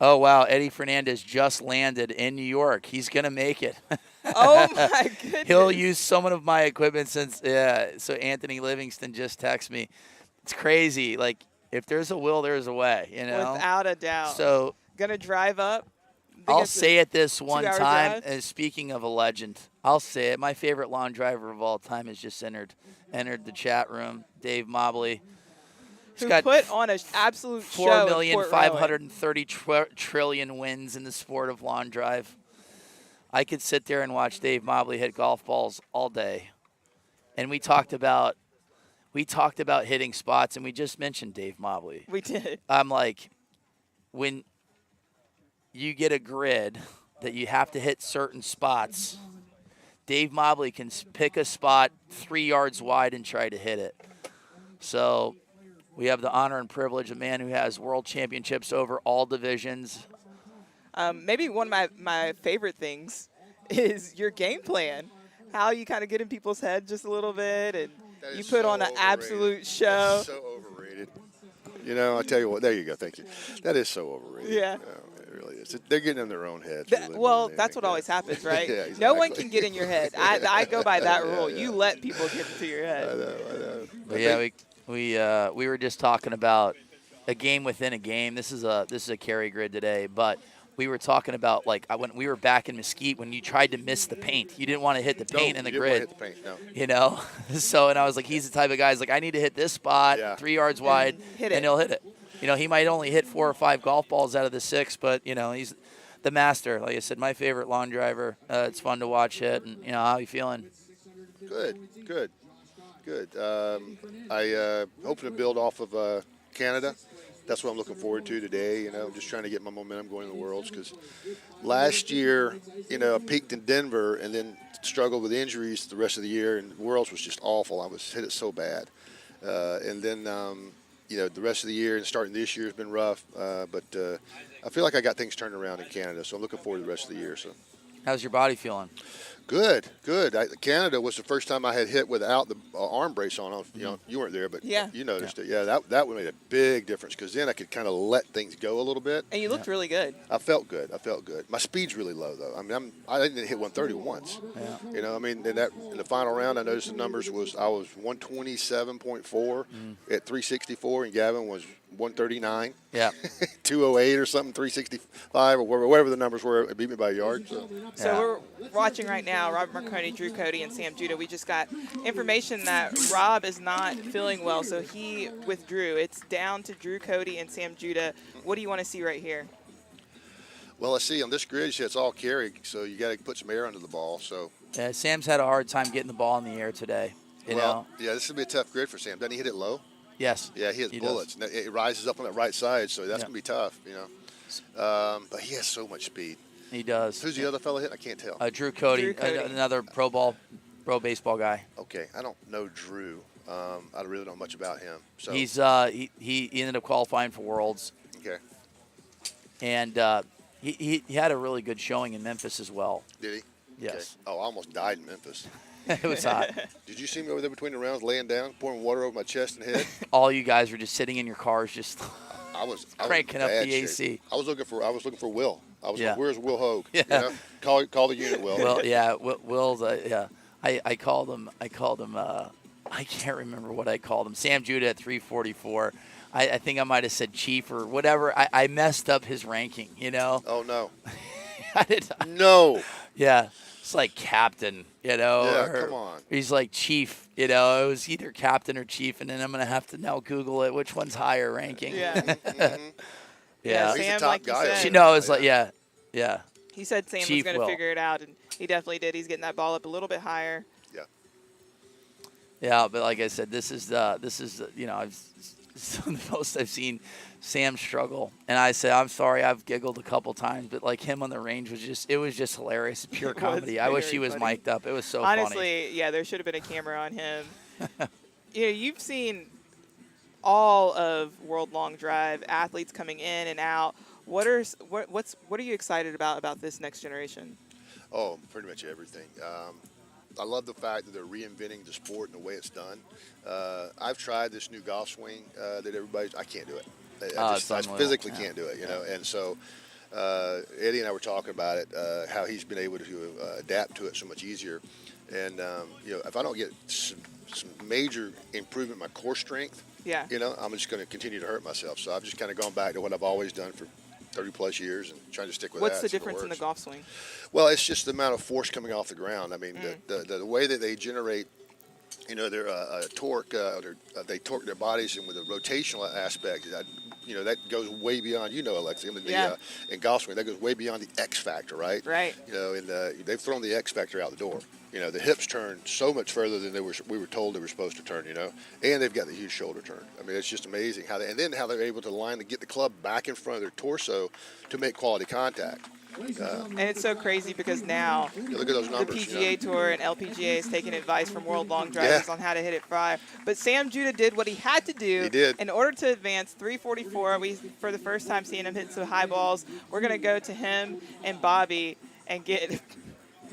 Oh, wow. Eddie Fernandez just landed in New York. He's going to make it. Oh, my goodness. He'll use some of my equipment since, so Anthony Livingston just texted me. It's crazy. Like, if there's a will, there's a way, Without a doubt. So going to drive up. I'll say it this one time, drive. speaking of a legend, I'll say it. My favorite long driver of all time has just entered the chat room. Dave Mobley. Who put on an absolute show. 4,530 trillion wins in the sport of long drive. I could sit there and watch Dave Mobley hit golf balls all day. And we talked about hitting spots, and we just mentioned Dave Mobley. We did. I'm like, when you get a grid that you have to hit certain spots, Dave Mobley can pick a spot 3 yards wide and try to hit it. So we have the honor and privilege of a man who has world championships over all divisions. Maybe one of my favorite things is your game plan, how you kind of get in people's head just a little bit, and you put on an absolute show. So overrated. You know, I tell you what, there you go, thank you. That is so overrated. Yeah. You know, it really is. They're getting in their own heads. Well, that's what always happens, right? Yeah, exactly. No one can get in your head. I go by that rule. You let people get into your head. I know. But yeah, we were just talking about a game within a game. This is a carry grid today, but we were talking about like when we were back in Mesquite when you tried to miss the paint. You didn't want to hit the paint in the grid. Hit the paint, no. You know, so and I was like, he's the type of guy. He's like, I need to hit this spot 3 yards wide, and he'll hit it. You know, he might only hit 4 or 5 golf balls out of the 6, but you know, he's the master. Like I said, my favorite long driver. It's fun to watch it, and you know, how you feeling? Good. I hoping to build off of Canada. That's what I'm looking forward to today. You know, just trying to get my momentum going in the Worlds because last year, you know, I peaked in Denver and then struggled with injuries the rest of the year, and the Worlds was just awful. I was hit it so bad, and then you know, the rest of the year and starting this year has been rough. But I feel like I got things turned around in Canada, so I'm looking forward to the rest of the year. So, how's your body feeling? Good. Canada was the first time I had hit without the arm brace on. You know, you weren't there, but you noticed it. Yeah, that made a big difference because then I could kind of let things go a little bit. And you looked really good. I felt good. My speed's really low though. I mean, I didn't hit 130 once. Yeah. You know, I mean, in the final round, I noticed the numbers I was 127.4 at 364, and Gavin was 139. Yeah. 208 or something, 365 or whatever the numbers were. It beat me by a yard. So we're watching right now Robert Marconi, Drew Cody, and Sam Judah. We just got information that Rob is not feeling well, so he withdrew. It's down to Drew Cody and Sam Judah. What do you want to see right here? Well, I see on this grid, it's all carry, so you got to put some air under the ball. So yeah, Sam's had a hard time getting the ball in the air today. You know? Yeah, this will be a tough grid for Sam. Doesn't he hit it low? Yes. Yeah, he hits bullets. Does. It rises up on that right side, so that's going to be tough, you know. But he has so much speed. He does. Who's the other fellow hitting? I can't tell. Drew Cody, another pro baseball guy. Okay, I don't know Drew. I really don't know much about him. So he's he ended up qualifying for Worlds. Okay. And he had a really good showing in Memphis as well. Did he? Yes. Okay. Oh, I almost died in Memphis. It was hot. Did you see me over there between the rounds, laying down, pouring water over my chest and head? All you guys were just sitting in your cars, just I was cranking up the AC. Shape. I was looking for Will. I was like, where's Will Hogue? Yeah. You know? Call the unit, Will. Well, yeah, Will's. Yeah, I called him. I can't remember what I called him. Sam Judah at 344. I think I might have said chief or whatever. I messed up his ranking. You know. Oh no. I did. No. Yeah. It's like captain, you know. Yeah, come on. He's like chief, you know. It was either captain or chief, and then I'm gonna have to now Google it. Which one's higher ranking? Yeah. Yeah. He's Sam, a top like guy. you said, It's like yeah. He said Sam Chief was going to Will. figure it out, and he definitely did. He's getting that ball up a little bit higher. Yeah. Yeah, but like I said, this is you know, the most I've seen Sam struggle. And I say, I'm sorry, I've giggled a couple times, but like him on the range was just hilarious. Pure comedy. I wish he was funny. mic'd up. It was so Honestly, funny. yeah, there should have been a camera on him. You know, you've seen all of World Long Drive athletes coming in and out. What are you excited about this next generation? Oh, pretty much everything. I love the fact that they're reinventing the sport and the way it's done. I've tried this new golf swing that I can't do it. I physically can't do it, you know. And so Eddie and I were talking about it, how he's been able to adapt to it so much easier. And you know, if I don't get some major improvement in my core strength, you know, I'm just going to continue to hurt myself. So I've just kind of gone back to what I've always done for 30-plus years and trying to stick with that. What's the difference in the golf swing? Well, it's just the amount of force coming off the ground. I mean, the way that they generate, you know, their torque, they torque their bodies, and with the rotational aspect, you know, that goes way beyond, you know, Alexi, I mean, in golf swing, that goes way beyond the X factor, right? Right. You know, and they've thrown the X factor out the door. You know, the hips turn so much further than we were told they were supposed to turn, you know, and they've got the huge shoulder turn. I mean, it's just amazing how they're able to get the club back in front of their torso to make quality contact. And it's so crazy because now look at those numbers, the PGA Tour and LPGA is taking advice from World Long Drivers on how to hit it fly. But Sam Judah did what he had to do in order to advance 344. We, for the first time, seeing him hit some high balls. We're going to go to him and Bobby and get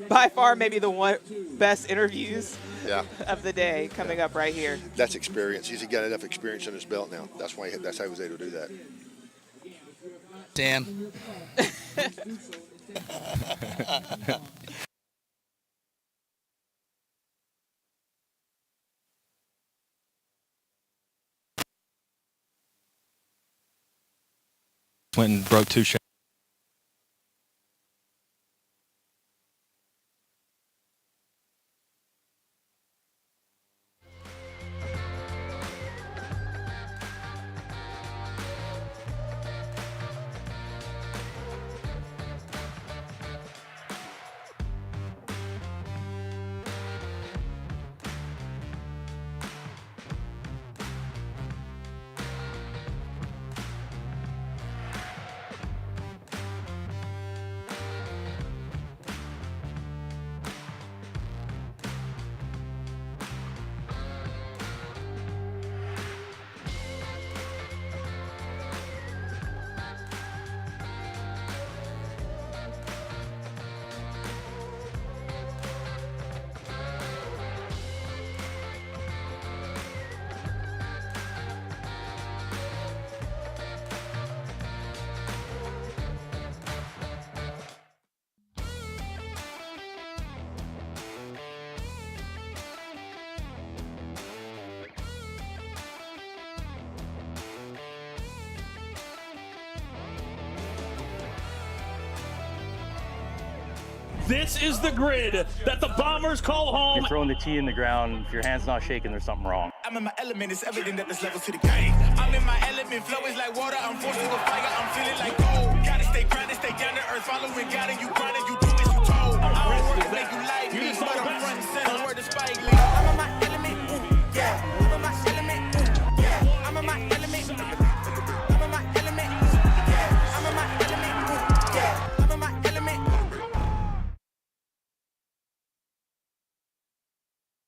by far maybe the best interviews of the day coming up right here. That's experience. He's got enough experience in his belt now. That's how he was able to do that. Sam. Went and broke 2 shots. This is the grid that the Bombers call home. You're throwing the tee in the ground. If your hand's not shaking, there's something wrong. I'm in my element, it's evident that there's levels to the game. I'm in my element, flow is like water, I'm forced to a fire, I'm feeling like gold. Gotta stay grounded, stay down to earth, following God, and you grinding, you do as you told. I don't work to make you like me, but I'm front and center.